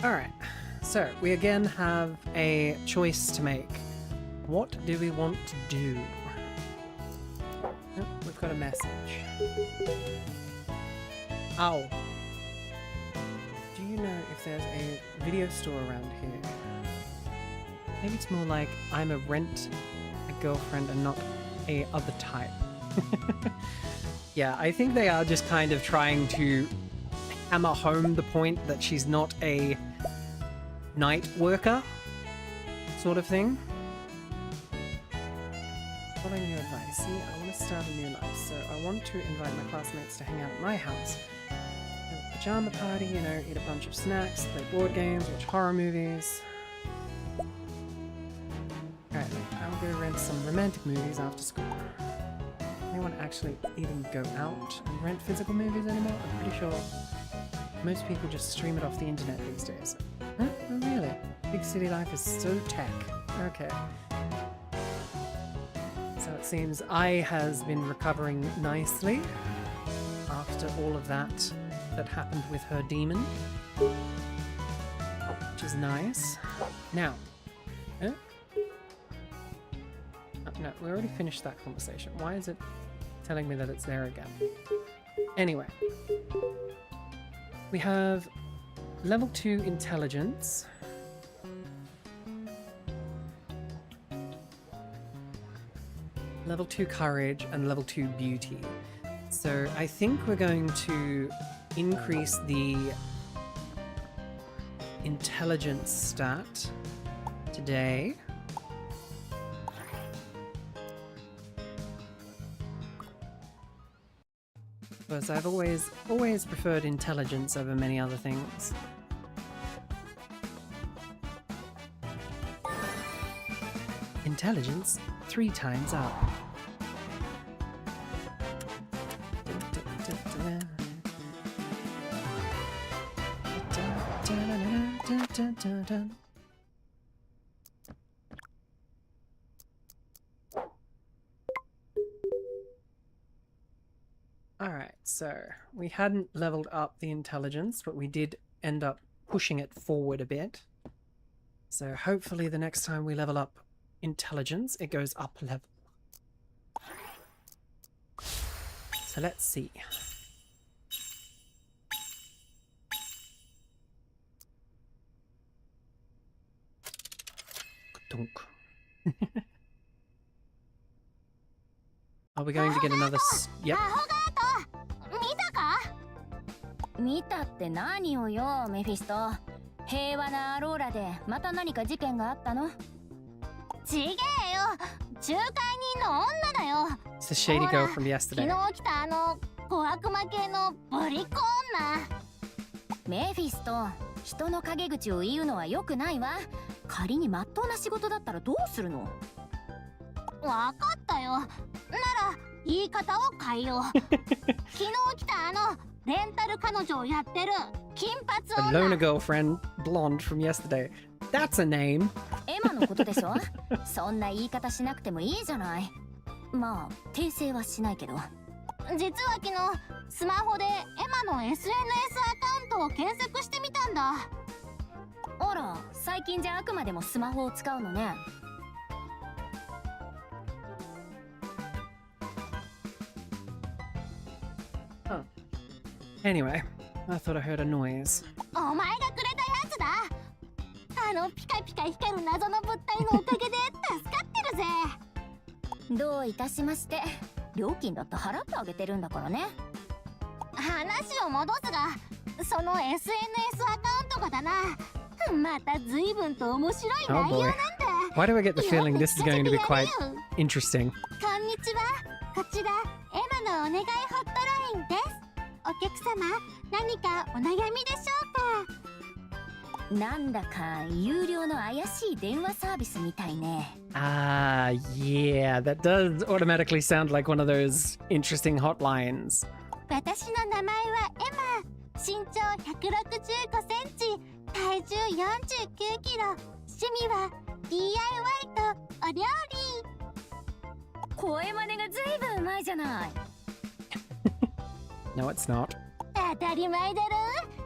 Alright. So, we again have a choice to make. What do we want to do? Oh, we've got a message. Oh. Do you know if there's a video store around here? Maybe it's more like I'm a rent a girlfriend and not a other type. Yeah, I think they are just kind of trying to hammer home the point that she's not a night worker sort of thing. Following your advice, see, I want to start a new life, so I want to invite my classmates to hang out at my house. pajama party, you know, eat a bunch of snacks, play board games, watch horror movies. Alright, I'll go rent some romantic movies after school. Anyone actually even go out and rent physical movies anymore? I'm pretty sure most people just stream it off the internet these days. Huh? Oh really? Big city life is so tech. Okay. So it seems Ai has been recovering nicely after all of that happened with her demon. Which is nice. Now. Huh? No, we already finished that conversation. Why is it telling me that it's there again? Anyway. We have level 2 intelligence. Level 2 courage and level 2 beauty. So I think we're going to increase the intelligence stat today. Because I've always preferred intelligence over many other things. Intelligence 3 times up. Alright, so we hadn't leveled up the intelligence, but we did end up pushing it forward a bit. So hopefully the next time we level up intelligence, it goes up level. So let's see. Are we going to get another yep. 見たって何をよ、メフィスト。平和なアローラでまた何か事件があったの？ちげえよ、仲介人の女だよ。 It's the shady girl from yesterday. 昨日来た小悪魔系のぶりっ子女。メフィスト、人の陰口を言うのは良くないわ。仮に真っ当な仕事だったらどうするの？わかったよ。なら言い方を変えよう。昨日来たレンタル彼女をやってる金髪 A 女。 loner girlfriend, blonde from yesterday. That's a name. エマのことでしょ？そんな言い方しなくてもいいじゃない。まあ訂正はしないけど。実は昨日スマホでエマの SNS アカウントを検索してみたんだ。あら、最近じゃあくまでもスマホを使うのね。Anyway, I thought I heard a noise. お前がくれたやつだ。ピカピカ光る謎の物体のおかげで助かってるぜ。どういたしまして。料金だって払ってあげてるんだからね。話を戻すが、その SNS アカウントがだな、また随分と面白い内容なんだ。 Why do I get the feeling this is going to be quite interesting? こんにちは、こちらエマのお願いホットラインです。お客様、何かお悩みでしょうか。なんだか有料の怪しい電話サービスみたいね。Ah, yeah, that does automatically sound like one of those interesting hotlines. 私の名前はエマ。身長165センチ、体重49キロ。趣味は DIY とお料理。声真似がずいぶんうまいじゃない。No, it's not. 当たり前だろ。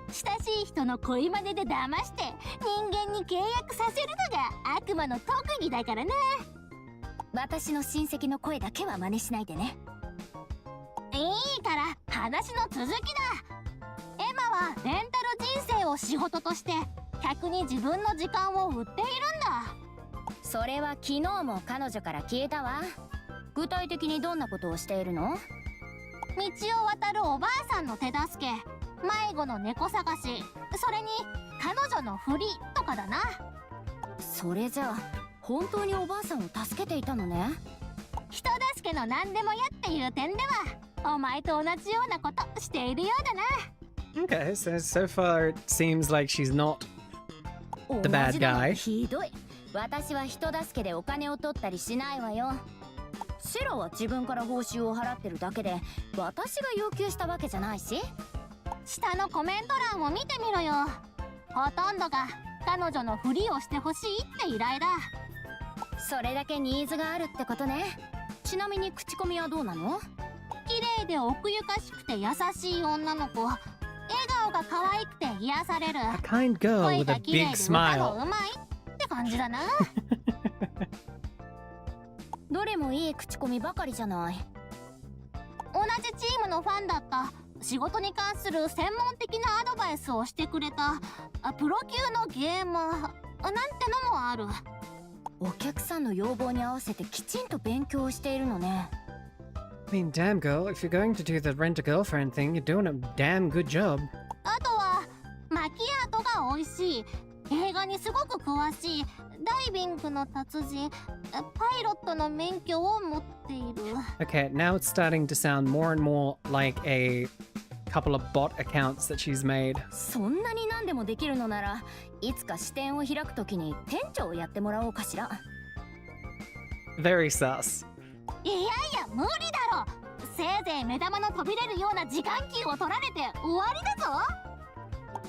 親しい人の恋真似で騙して人間に契約させるのが悪魔の特技だからな。私の親戚の声だけは真似しないでね。いいから話の続きだ。エマはレンタル人生を仕事として客に自分の時間を売っているんだ。それは昨日も彼女から聞いたわ。具体的にどんなことをしているの？道を渡るおばあさんの手助け、迷子の猫探し、それに彼女のふりとかだな。それじゃあ本当におばあさんを助けていたのね。人助けの何でもやっていう点ではお前と同じようなことしているようだな。Okay, so far it seems like she's not the bad guy. ひどい。私は人助けでお金を取ったりしないわよ。シロは自分から報酬を払ってるだけで、私が要求したわけじゃないし。下のコメント欄を見てみろよ。ほとんどが彼女のふりをしてほしいって依頼だ。それだけニーズがあるってことね。ちなみに口コミはどうなの？綺麗で奥ゆかしくて優しい女の子。笑顔が可愛くて癒される。 A kind girl 声 with が a 綺麗 big で歌も smile. うまいって感じだな。どれもいい口コミばかりじゃない。同じチームのファンだった。仕事に関する専門的なアドバイスをしてくれたプロ級のゲーマーなんてのもある。お客さんの要望に合わせてきちんと勉強をしているのね。I mean, damn girl, if you're going to do the rent a girlfriend thing, you're doing a damn good job. あとはマキアートが美味しい。映画にすごく詳しい。ダイビングの達人。パイロットの免許を持っている。 Okay, now it's starting to sound more and more like a couple of bot accounts that she's made. そんなに何でもできるのなら、いつか支店を開くときに店長をやってもらおうかしら。Very sus. いやいや無理だろ。せいぜい目玉の飛び出るような時間給を取られて終わりだぞ。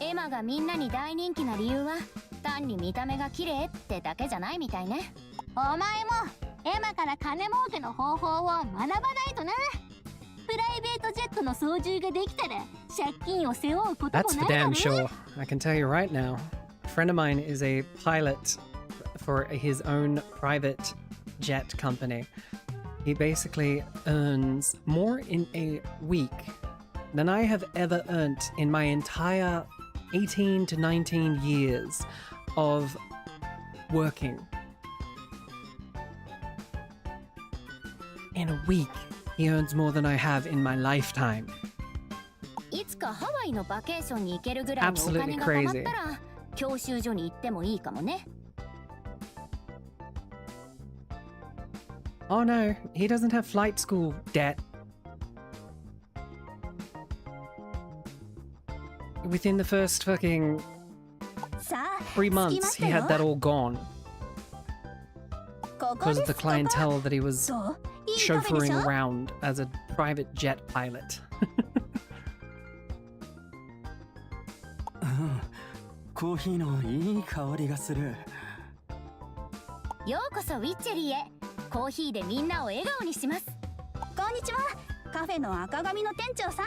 エマがみんなに大人気な理由は単に見た目が綺麗ってだけじゃないみたいね。お前もエマから金儲けの方法を学ばないとな。プライベートジェットの操縦ができたら借金を背負うことも That's な for いだろ damn sure. I can tell you right now. A friend of mine is a pilot for his own private jet company. He basically earns more in a week than I have ever earned in my entire 18 to 19 years of working. In a week, he earns more than I have in my lifetime. いつかハワイのバケーションに行けるぐらいのお金が貯まったら教習所に行ってもいいかもね。Oh no, he doesn't have flight school debt. Within the first fucking さあ 3 months, 着き he ま had した that よ。 all gone ここ because で of the すここ。 clientele that he was どう？いいカフェでし chauffeuring ょ？ around as a private jet pilot. コーヒーのいい香りがする。ようこそウィッチェリーへ。コーヒーでみんなを笑顔にします。こんにちは。カフェの赤髪の店長さん。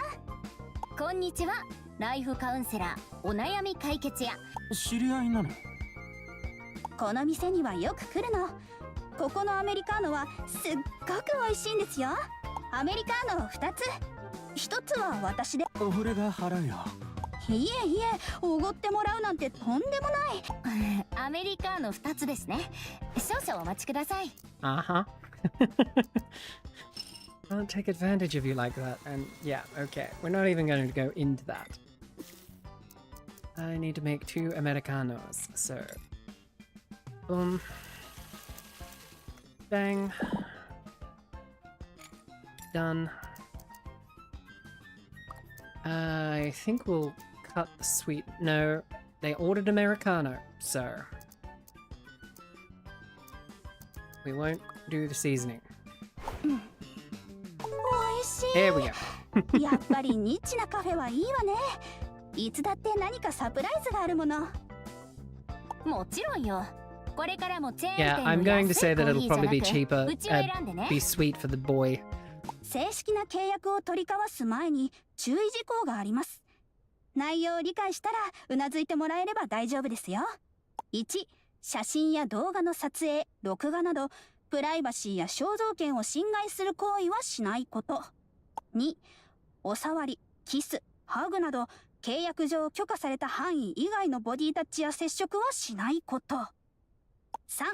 こんにちは。ライフカウンセラー、お悩み解決や。知り合いなの？この店にはよく来るの。ここのアメリカーノはすっごく美味しいんですよ。アメリカーノを2つ。1つは私で。俺が払うよ。いえいえ、おごってもらうなんてとんでもない。アメリカの2つですね。少々お待ちください。Uh-huh. Can't take advantage of you like that. And yeah, okay. We're not even going to go into that. I need to make 2 Americanos. So, bang. Done. I think we'll cut the sweet. No, they ordered Americano, so we won't do the seasoning. 美味し Here we go. い。やっぱりニッチなカフェはいいわね。いつだって何かサプライズがあるもの。もちろんよ。これからもチェーン Yeah, 店 I'm の going 安 to い say コ that ー it'll ヒーじゃ probably な be く、 cheaper, うちを選んでね。 be sweet for the boy. 正式な契約を取り交わす前に注意事項があります。内容を理解したらうなずいてもらえれば大丈夫ですよ。1、写真や動画の撮影、録画などプライバシーや肖像権を侵害する行為はしないこと。2、お触り、キス、ハグなど契約上許可された範囲以外のボディタッチや接触はしないこと。3、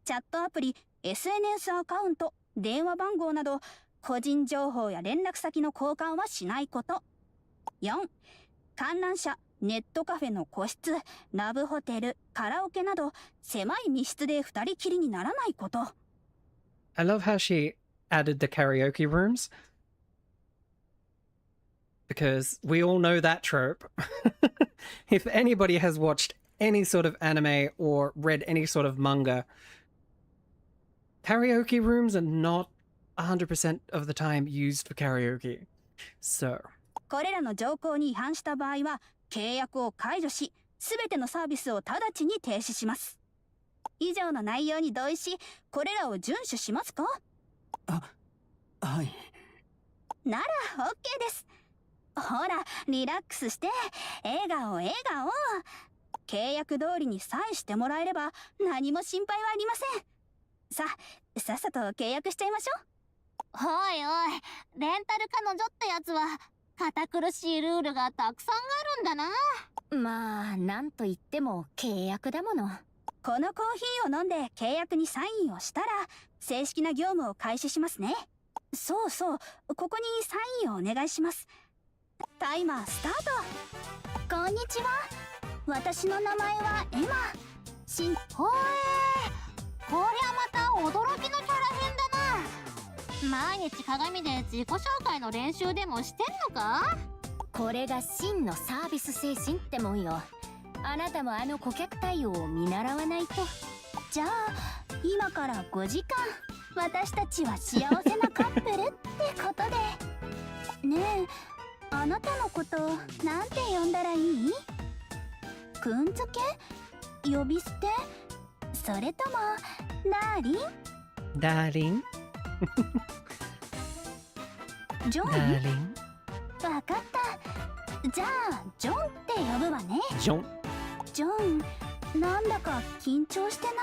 チャットアプリ、SNS アカウント、電話番号など個人情報や連絡先の交換はしないこと。4、観覧車、ネットカフェの個室、ラブホテル、カラオケなど狭い密室で二人きりにならないこと。I love how she added the karaoke rooms. because we all know that trope. If anybody has watched any sort of anime or read any sort of manga, karaoke rooms are not 100% of the time used for karaoke. So, これらの条項に違反した場合は契約を解除し、すべてのサービスを直ちに停止します。以上の内容に同意し、これらを遵守しますか？はい。なら OK です。ほら、リラックスして、笑顔笑顔。契約通りにサインしてもらえれば何も心配はありません。さっさと契約しちゃいましょう。おいおい、レンタル彼女ってやつは堅苦しいルールがたくさんあるんだな。まあなんと言っても契約だもの。このコーヒーを飲んで契約にサインをしたら正式な業務を開始しますね。そうそう、ここにサインをお願いします。タイマースタート。こんにちは、私の名前はエマ。ほえー、こりゃまた驚きのキャラ変だな。毎日鏡で自己紹介の練習でもしてんのか？これが真のサービス精神ってもんよ。あなたもあの顧客対応を見習わないと。じゃあ今から5時間私たちは幸せなカップルってことで。ねえ、あなたのことなんて呼んだらいい？くんづけ？呼び捨て？それともダーリン？ダーリン？ジョン？ダーリン？わかった。じゃあジョンって呼ぶわね。ジョン？ジョン、なんだか緊張してない？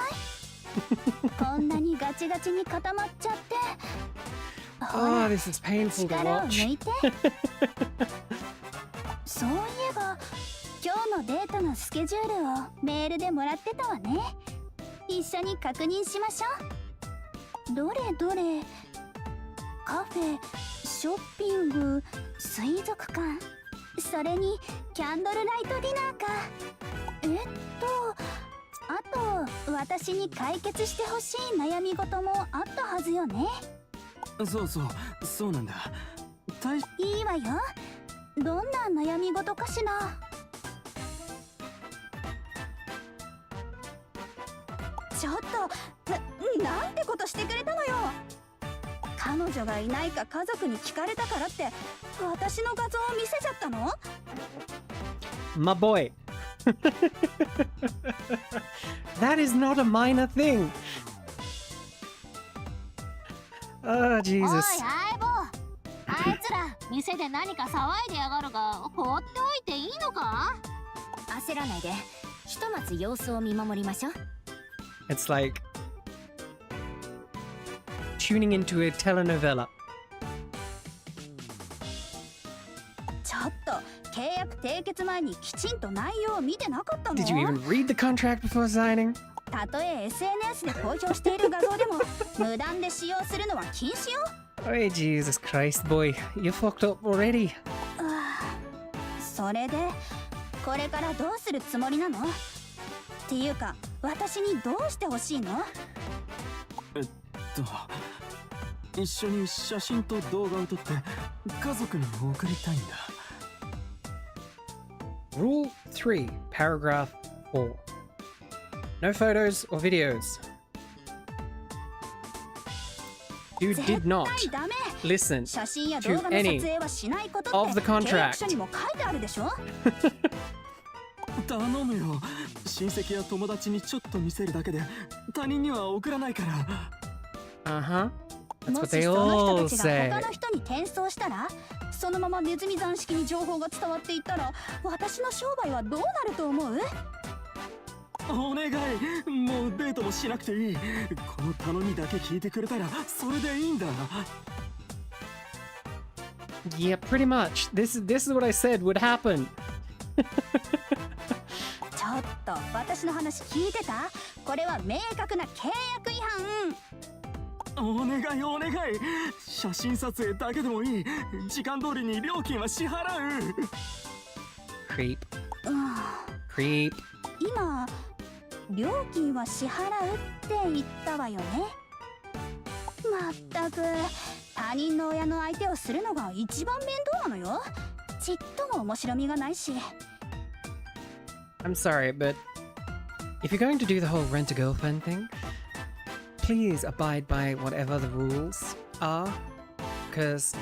こんなにガチガチに固まっちゃって。Oh, this is painful to 力を watch. 抜いて。そういえば今日のデートのスケジュールをメールでもらってたわね。一緒に確認しましょう。どれどれ。カフェ、ショッピング、水族館、それにキャンドルライトディナーか。あと私に解決してほしい悩み事もあったはずよね。そうなんだ。いいわよ。どんな悩み事かしら。ちょっとなんてことしてくれたのよ。彼女がいないか家族に聞かれたからって私の画像を見せちゃったの？ My boy. That is not a minor thing. Oh, おい Jesus. 相棒、あいつら店で何か騒いでやがるが放っておいていいのか？焦らないで、ひとまず様子を見守りましょう。It's like tuning into a telenovela. ちょっと契約締結前にきちんと内容を見てなかったの？ Did you even read the contract before signing? たとえ SNS で公表している画像でも無断で使用するのは禁止よ。Oh, Jesus Christ, boy. You fucked up already. それでこれからどうするつもりなの？っていうか私にどうしてほしいの？一緒に写真と動画を撮って家族に送りたいんだ。Rule 3, paragraph 4. No photos or videos. You did not 絶対ダメ。 listen 写真や to 動画の撮 any 影はしないこと of っ the て契約 contract. 書にも書いてあるでしょ？頼むよ。親戚や友達にちょっと見せるだけで他人には送らないから。Uh-huh. That's も what し they その all 人たちが say. 他の人に転送したら、そのままネズミ山式に情報が伝わっていったら私の商売はどうなると思う？お願い、もうデートもしなくていい。この頼みだけ聞いてくれたらそれでいいんだ。Yeah, pretty much. This is what I said would happen. ちょっと私の話聞いてた？これは明確な契約違反。お願い。写真撮影だけでもいい。時間通りに料金は支払う。Creep. Creep. 今料金は支払うって言ったわよね。まったく他人の親の相手をするのが一番面倒なのよ。ちっとも面白みがないし。 I'm sorry, but if you're going to do the whole rent-a-girlfriend thing, please abide by whatever the rules are, because...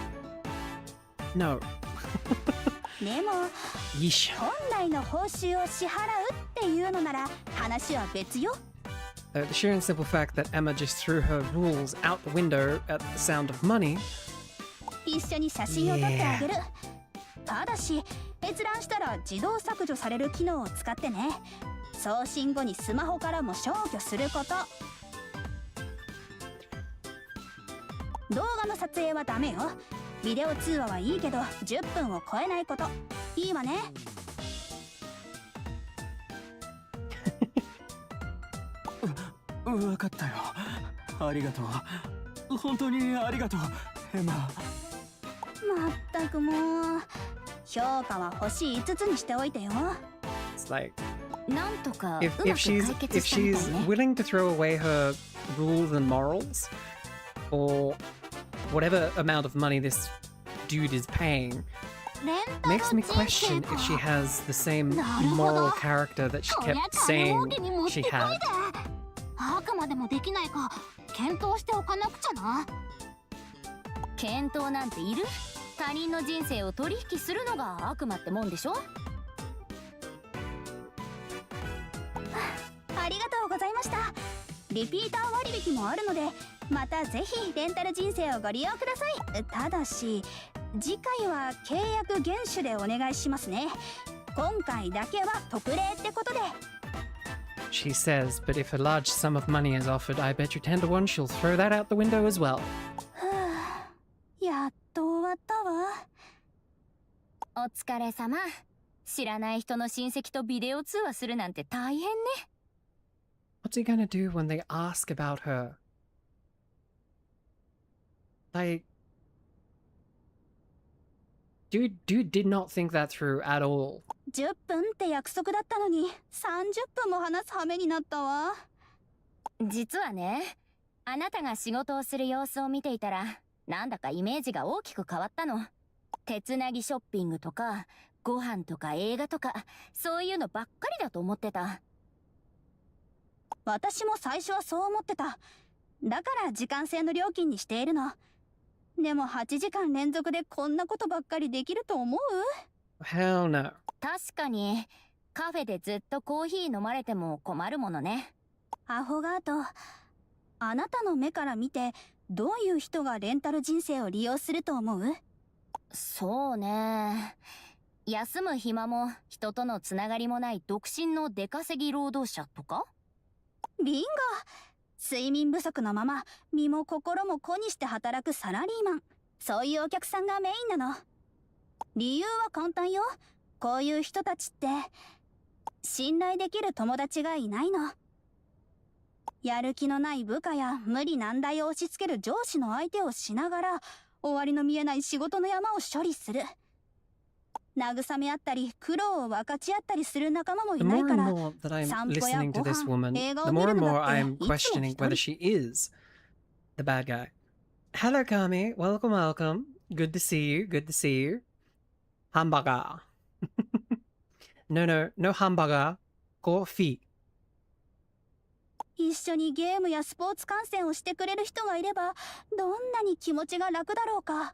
No. でも Yeesh. 本来の報酬を支払うっていうのなら話は別よ。 The sheer and simple fact that Emma just threw her rules out the window at the sound of money. 一緒に写真を撮ってあげる。ただし閲覧したら自動削除される機能を使ってね。送信後にスマホからも消去すること。動画の撮影はダメよ。ビデオ通話はいいけど10分を超えないこと。いいわね。わかったよ。ありがとう。本当にありがとう、エマ。まったくもう。評価は星5つにしておいてよ。 It's like, なんとかう if, まく if she's 解決 if したみた she's いね。 willing to throw away her rules and morals for whatever amount of money this dude is paying, レンタル makes me 人 question 生 if she か。 has the same なるほど。 moral character that she こりゃ kept 金 saying 儲けに持って she こい had. で。あくまでもできないか検討しておかなくちゃな。検討なんている？他人の人生を取引するのが悪魔ってもんでしょ。ありがとうございました。リピーター割引もあるのでまたぜひレンタル人生をご利用ください。ただし次回は契約厳守でお願いしますね。今回だけは特例ってことで。 She says, but if a large sum of money is offered, I bet you 10 to 1 she'll throw that out the window as well. やっと終わったわ。お疲れ様。知らない人の親戚とビデオ通話するなんて大変ね。What's he gonna do when they ask about her? Like, dude did not think that through at all. 10分って約束だったのに30分も話す羽目になったわ。実はね、あなたが仕事をする様子を見ていたら、なんだかイメージが大きく変わったの。手つなぎショッピングとか、ご飯とか映画とか、そういうのばっかりだと思ってた。私も最初はそう思ってた。だから時間制の料金にしているの。でも8時間連続でこんなことばっかりできると思う？ Hell no. 確かに、カフェでずっとコーヒー飲まれても困るものね。アフォガート、あなたの目から見てどういう人がレンタル人生を利用すると思う？そうね。休む暇も人とのつながりもない独身の出稼ぎ労働者とか？ビンゴ。睡眠不足のまま身も心も粉にして働くサラリーマン。そういうお客さんがメインなの。理由は簡単よ。こういう人たちって信頼できる友達がいないの。やる気のない部下や無理難題を押し付ける上司の相手をしながら終わりの見えない仕事の山を処理する。慰め合ったり苦労を分かち合ったりする仲間もい The ない more か and ら。 more that I'm 散歩や listening to ご this 飯、 woman, 映画 the を見 more る and の more だって I'm いつも questioning 一 whether 人。 she is the bad guy. Hello, Kami. Welcome, welcome. Good to see you. Good to see you. Hamburger. No hamburger. Coffee. 一緒にゲームやスポーツ観戦をしてくれる人がいればどんなに気持ちが楽だろうか。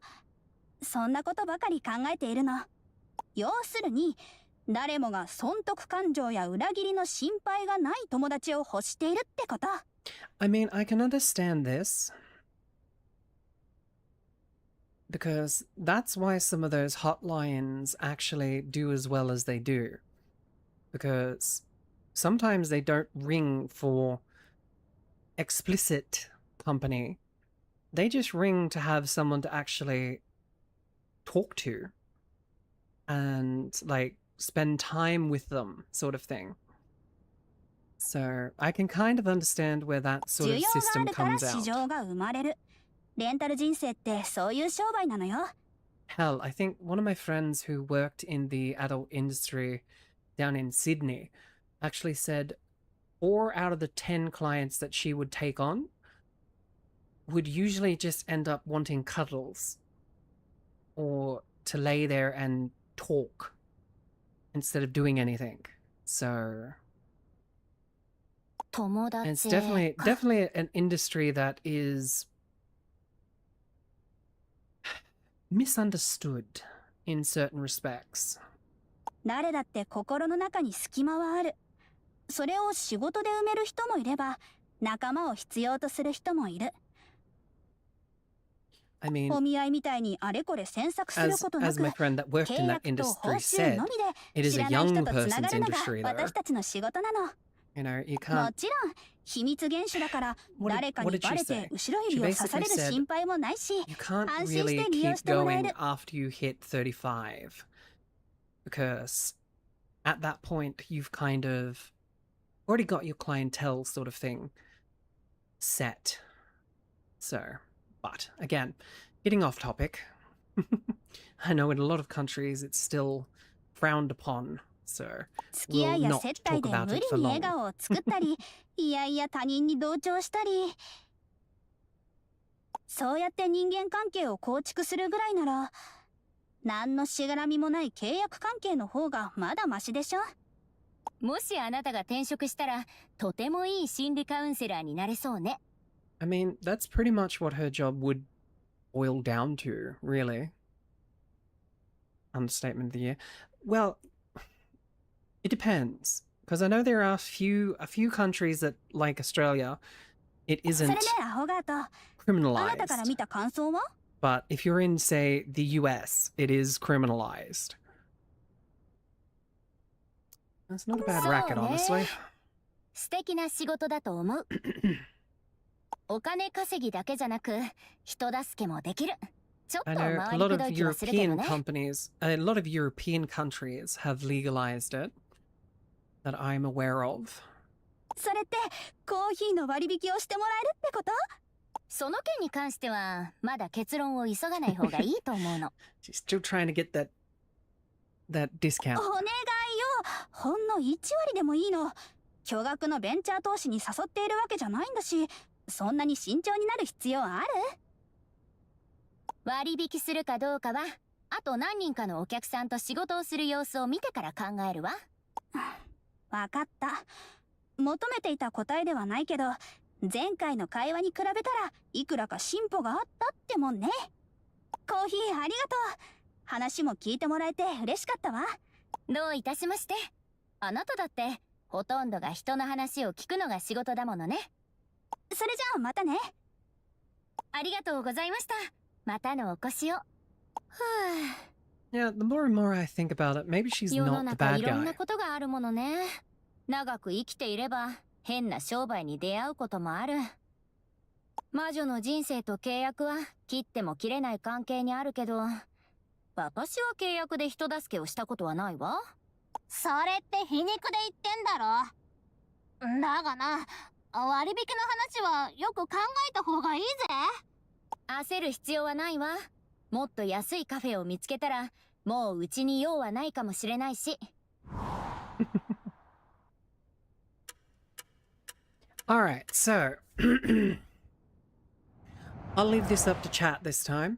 そんなことばかり考えているの。要するに誰もが損得感情や裏切りの心配がない友達を欲しているってこと。 I mean, I can understand this. Because that's why some of those hotlines actually do as well as they do. Because sometimes they don't ring for explicit company. They just ring to have someone to actually talk to and like spend time with them, sort of thing. So I can kind of understand where that sort 需 of 要があ system るから comes 市 out. 場が生まれる。レンタル人生ってそういう商売なのよ。 Hell, I think one of my friends who worked in the adult industry down in Sydney actually said 4 out of the 10 clients that she would take on would usually just end up wanting cuddles or to lay there and talk instead of doing anything. So, and it's definitely an industry that is misunderstood in certain respects. 誰だって心の中に隙間はある。それを仕事で埋める人もいれば、仲間を必要とする人もいる。I mean, お見合いみたいにあれこれ詮索することな as く、 my friend that worked 契 in that 約と報 industry 酬 said, のみ it で is 知 a らない young 人とつなが person's るのが industry, 私 though. たちの仕事なの。You know, you も can't. ちろん秘密厳守だから誰か What に did バ she レて say? 後ろ She 指を刺さ basically れる said 心配もないし、 you can't 安心し really て利用 keep してもらえ going る。 after you hit 35 because at that point you've kind of already got your clientele sort of thing set. So, but again, getting off topic. I know in a lot of countries it's still frowned upon, so 付き合い we'll や not 接待 talk で about 無 it 理 for に long. 笑顔を作ったり、いやいや他人に同調したり。そうやって人間関係を構築するぐらいなら、何のしがらみもない契約関係の方がまだマシでしょ。もしあなたが転職したら、とてもいい心理カウンセラーになれそうね。I mean, that's pretty much what her job would boil down to, really. Understatement of the year. Well, it depends, because I know there are a few countries that, like Australia, it それ isn't ね、アホガート。あなたから criminalized. 見た感想は？ But if you're in, say, the US, it is criminalized. That's not a bad racket, honestly. 素敵な仕事だと思う。お金稼ぎだけじゃなく、人助けもできる。ちょっと I know a 回り lot く of どい気はするけど European ね。 companies, a lot of European countries have legalized it that I'm aware of. それってコーヒーの割引をしてもらえるってこと？その件に関しては、まだ結論を急がない方がいいと思うの。She's still trying to get that discount. お願いよ。ほんの1割でもいいの。巨額のベンチャー投資に誘っているわけじゃないんだし、そんなに慎重になる必要ある？割引するかどうかは、あと何人かのお客さんと仕事をする様子を見てから考えるわ。わかった。求めていた答えではないけど、前回の会話に比べたらいくらか進歩があったってもんね。コーヒーありがとう。話も聞いてもらえて嬉しかったわ。どういたしまして。あなただってほとんどが人の話を聞くのが仕事だものね。それじゃあまたね。ありがとうございました。またのお越しを。Yeah, the more and more I think about it, maybe she's 世の not the 中 bad いろん guy. なことがあるものね。長く生きていれば変な商売に出会うこともある。魔女の人生と契約は切っても切れない関係にあるけど、私は契約で人助けをしたことはないわ。それって皮肉で言ってんだろ。だがな、割引の話はよく考えた方がいいぜ。焦る必要はないわ。もっと安いカフェを見つけたら、もううちに用はないかもしれないし。Alright, so I'll leave this up to chat this time.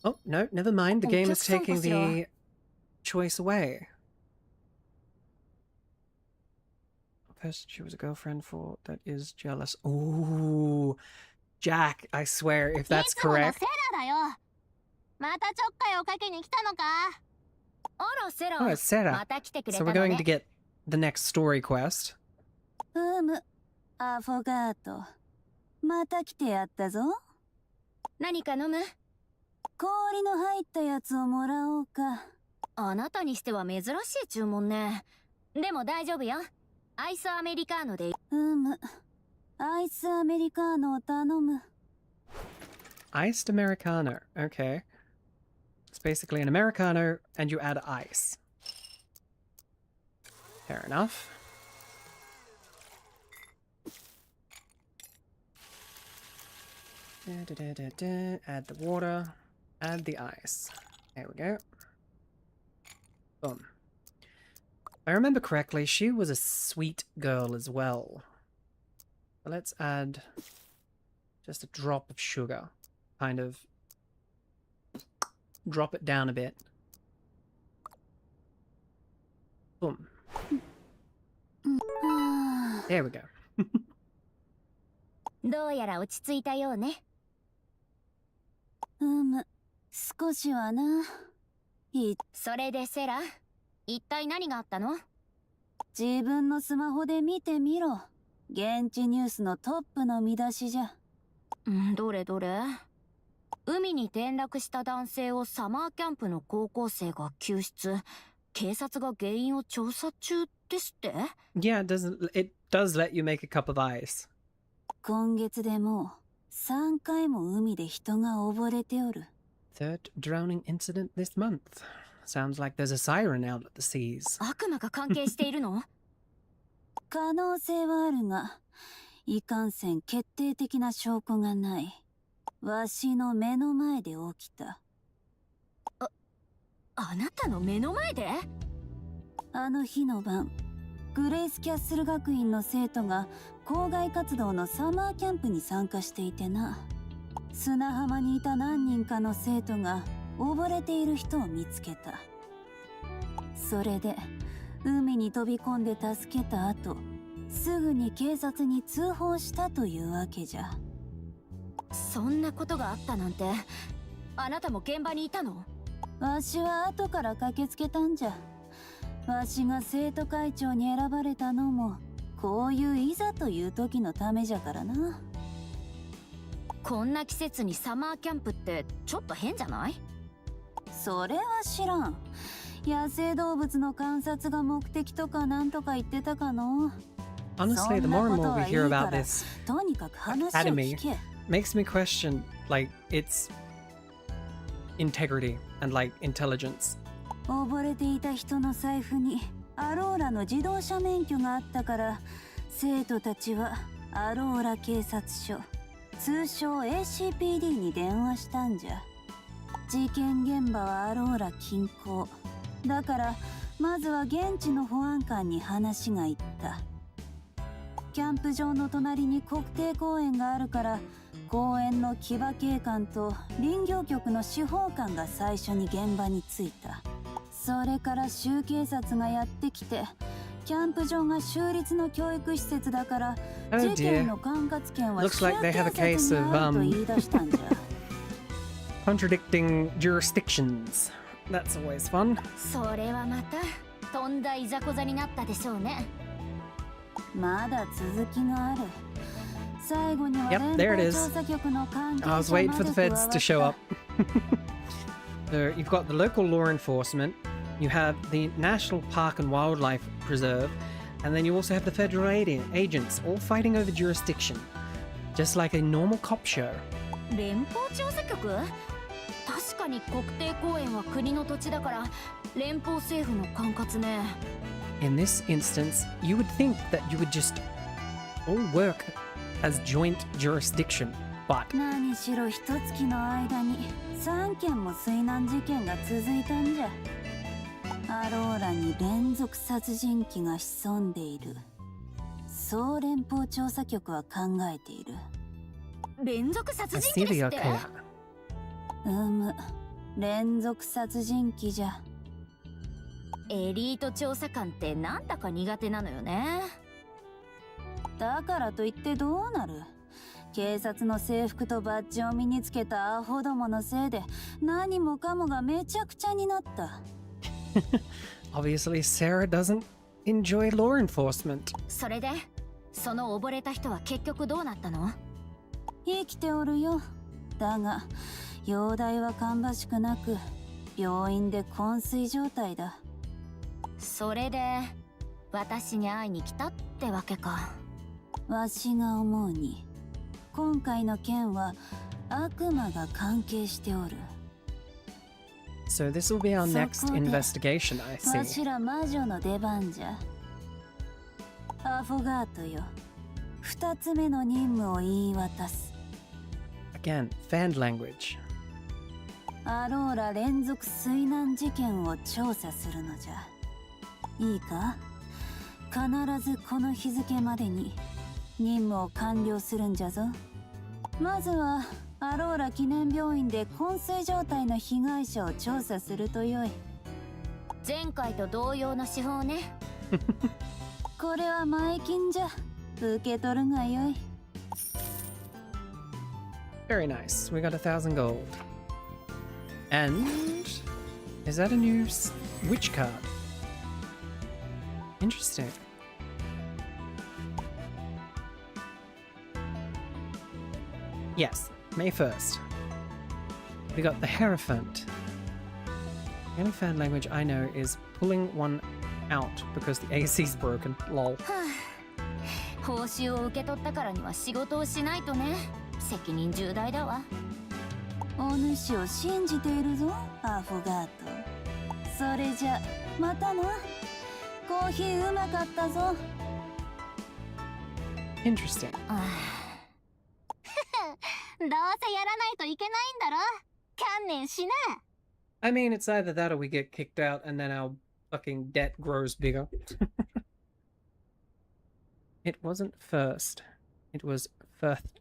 Oh, no, never mind. The game is taking the choice away. Person she was a girlfriend for that is jealous. Ooh, Jack, I swear, if that's いつもの correct. セラだよ。またちょっかいをかけに来たのか。あら、セラ。 Oh, it's Sarah. また来てくれ So た we're の going ね to。get the next story quest. アフォガート。また来てやったぞ。何か飲む？氷の入ったやつをもらおうか。あなたにしては珍しい注文ね。でも大丈夫よ。アイスアメリカーノで。アイスアメリカーノを頼む。 Iced Americano. Okay. It's basically an Americano and you add ice. Fair enough. Add the water. Add the ice. There we go. Boom. If I remember correctly, she was a sweet girl as well. So let's add just a drop of sugar. Kind of drop it down a bit. Boom. はあ There we go. どうやら落ち着いたようね。少しはな。それでセラ、一体何があったの？自分のスマホで見てみろ。現地ニュースのトップの見出しじゃ。どれどれ？海に転落した男性をサマーキャンプの高校生が救出。警察が原因を調査中ですって？ Yeah, it does let you make a cup of ice. 今月でもう3回も海で人が溺れておる。Third drowning incident this month. Sounds like there's a siren out at the seas. 悪魔が関係しているの？可能性はあるが、いかんせん決定的な証拠がない。わしの目の前で起きた。あなたの目の前で？あの日の晩、グレイスキャッスル学院の生徒が校外活動のサマーキャンプに参加していてな。砂浜にいた何人かの生徒が溺れている人を見つけた。それで海に飛び込んで助けた後、すぐに警察に通報したというわけじゃ。そんなことがあったなんて、あなたも現場にいたの？わしは後から駆けつけたんじゃ。わしが生徒会長に選ばれたのも、こういういざという時のためじゃからな。こんな季節にサマーキャンプってちょっと変じゃない？それは知らん。野生動物の観察が目的とかなんとか言ってたかの。 Honestly, the more and more we hear about this とにかく話を academy 聞け。 makes me question, like, its integrity and, like, intelligence. 溺れていた人の財布にアローラの自動車免許があったから、生徒たちはアローラ警察署、通称 ACPD に電話したんじゃ。事件現場はアローラ近郊だから、まずは現地の保安官に話が行った。キャンプ場の隣に国定公園があるから、公園の騎馬警官と林業局の司法官が最初に現場に着いた。それから州警察がやってきて、キャンプ場が州立の教育施設だから、事件の管轄権は州 Looks like they 警 have a 察 case に of あると言い出したんじゃ。contradicting jurisdictions. That's always fun. それはまたとんだいざこざになったでしょうね。まだ続きがある。最後には Yep, there it 連 is. 邦調査局の関係者 I was waiting for the まで加わ feds っ to show た。 up. So you've got the local law enforcement, you have the National Park and Wildlife Preserve, and then you also have the federal agents all fighting over jurisdiction. Just like a normal cop show. 連邦調査局？確かに国定公園は国の土地だから連邦政府の管轄ね。 In this instance, you would think that you would just all work as joint jurisdiction, but 何しろ一月の間に3件も水難事件が続いたんじゃ。アローラに連続殺人鬼が潜んでいる。そう連邦調査局は考えている。連続殺 a 人鬼です serial って？ killer. 連続殺人鬼じゃ。エリート調査官ってなんだか苦手なのよね。だからといってどうなる？警察の制服とバッジを身につけたアホどものせいで何もかもがめちゃくちゃになった。Obviously, Sarah doesn't enjoy law enforcement. それで、その溺れた人は結局どうなったの？生きておるよ。だが、容体は芳しくなく、病院で昏睡状態だ。それで、私に会いに来たってわけか。わしが思うに、今回の件は悪魔が関係しておる。So this will be our next そこで、 investigation, I わ see. しら魔女の出番じゃ。アフォガートよ。二つ目の任務を言い渡す。Again, fanned language. アローラ連続水難事件を調査するのじゃ。いいか？必ずこの日付までに任務を完了するんじゃぞ。まずはアローラ記念病院で昏睡状態の被害者を調査するとよい。前回と同様の手法ね。これは前金じゃ。受け取るがよい。Very nice. We got 1,000 gold. And is that a new witch card? Interesting. Yes, May 1st. We got the Hierophant. The only fan language I know is pulling one out because the AC's broken. Lol. 報酬を受け取ったからには仕事をしないとね。責任重大だわ。お主を信じているぞ、アフォガート。それじゃ、またな。コーヒーうまかったぞ。Interesting. どうせやらないといけないんだろ。観念しな。I mean, it's either that or we get kicked out and then our fucking debt grows bigger. It wasn't first. It was first.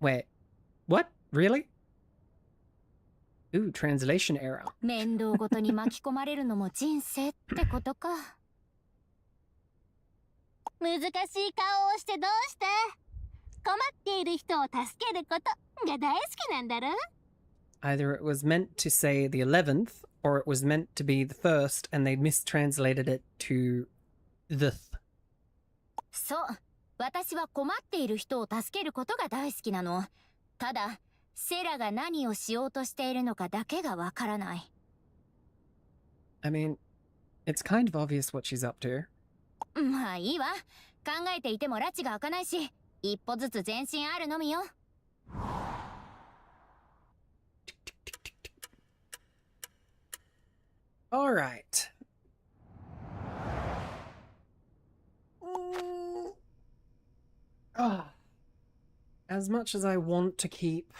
Wait. What? Really? Ooh, translation error. 面倒ごとに巻き込まれるのも人生ってことか。難しい顔をしてどうして。困っている人を助けることが大好きなんだろ。Either it was meant to say the 11th, or it was meant to be the first, and they mistranslated it to the. そう。私は困っている人を助けることが大好きなの。ただ、セラが何をしようとしているのかだけがわからない。I mean, it's kind of obvious what she's up to. まあいいわ。考えていても拉致が開かないし、一歩ずつ前進あるのみよ。All right. As much as I want to keep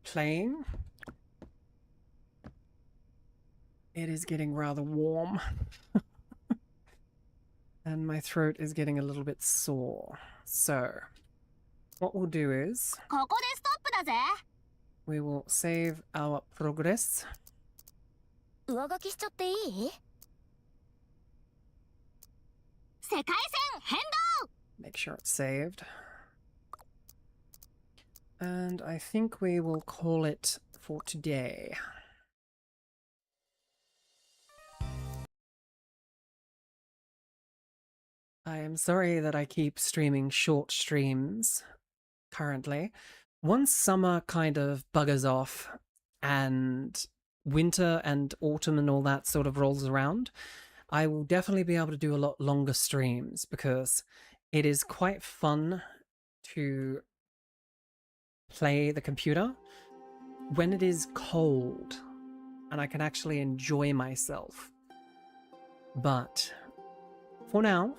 playing, it is getting rather warm. And my throat is getting a little bit sore. So, what we'll do is ここでストップだぜ。 we will save our progress. 上書きしちゃっていい？世界線変動。 Make sure it's saved. And I think we will call it for today. I am sorry that I keep streaming short streams currently. Once summer kind of buggers off and winter and autumn and all that sort of rolls around, I will definitely be able to do a lot longer streams because it is quite fun to play the computer when it is cold and I can actually enjoy myself. But for now,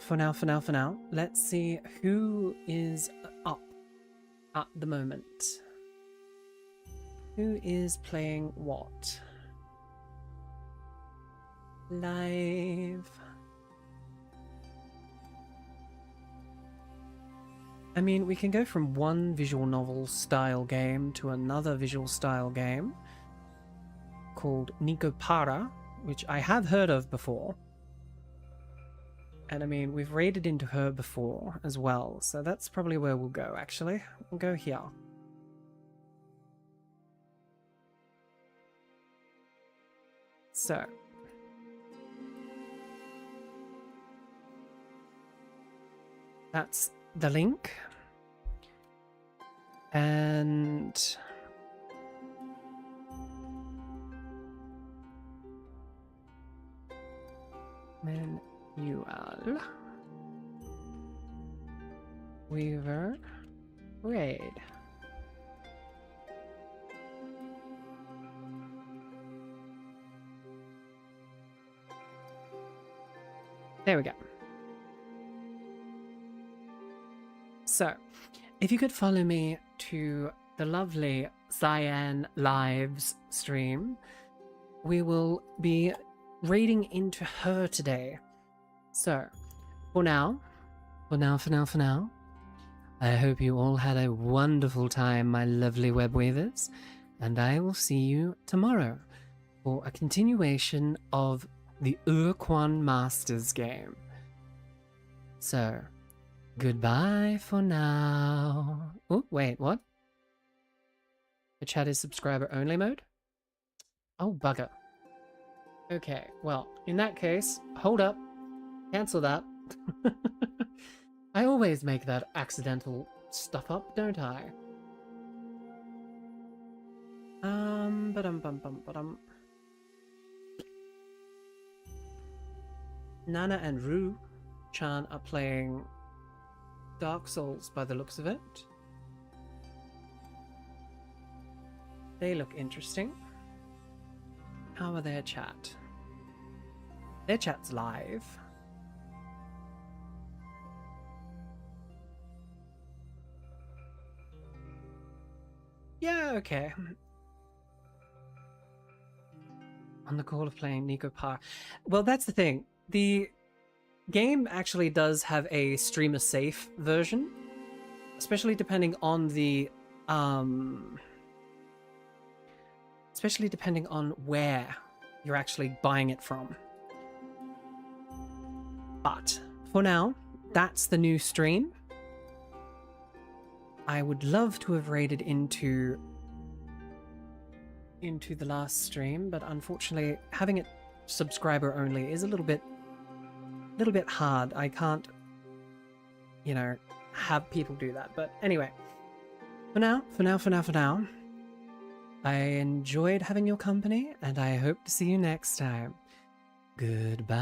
let's see who is up at the moment. Who is playing what? Live. I mean, we can go from one visual novel style game to another visual style game called Nikopara, which I have heard of before. And I mean, we've raided into her before as well, so that's probably where we'll go, actually. We'll go here. So. That's the link. And manual Weaver raid. There we go. So, if you could follow me to the lovely Cyan Lives stream, we will be raiding into her today. So, for now, I hope you all had a wonderful time, my lovely web weavers, and I will see you tomorrow. for a continuation of the Urquan Masters game. So, goodbye for now. Oh, wait, what? The chat is subscriber only mode? Oh, bugger. Okay, well, in that case, hold up. Cancel that. I always make that accidental stuff up, don't I? Ba-dum. Nana and Ru-chan are playing Dark Souls by the looks of it. They look interesting. How are their chat? Their chat's live. Yeah, okay. On the call of playing Nico Park. Well, that's the thing. The game actually does have a streamer safe version, especially depending on the especially depending on where you're actually buying it from. But for now, that's the new stream. I would love to have raided into the last stream, but unfortunately having it subscriber only is a little bit hard. I can't, you know, have people do that. But anyway, for now, I enjoyed having your company, and I hope to see you next time. Goodbye.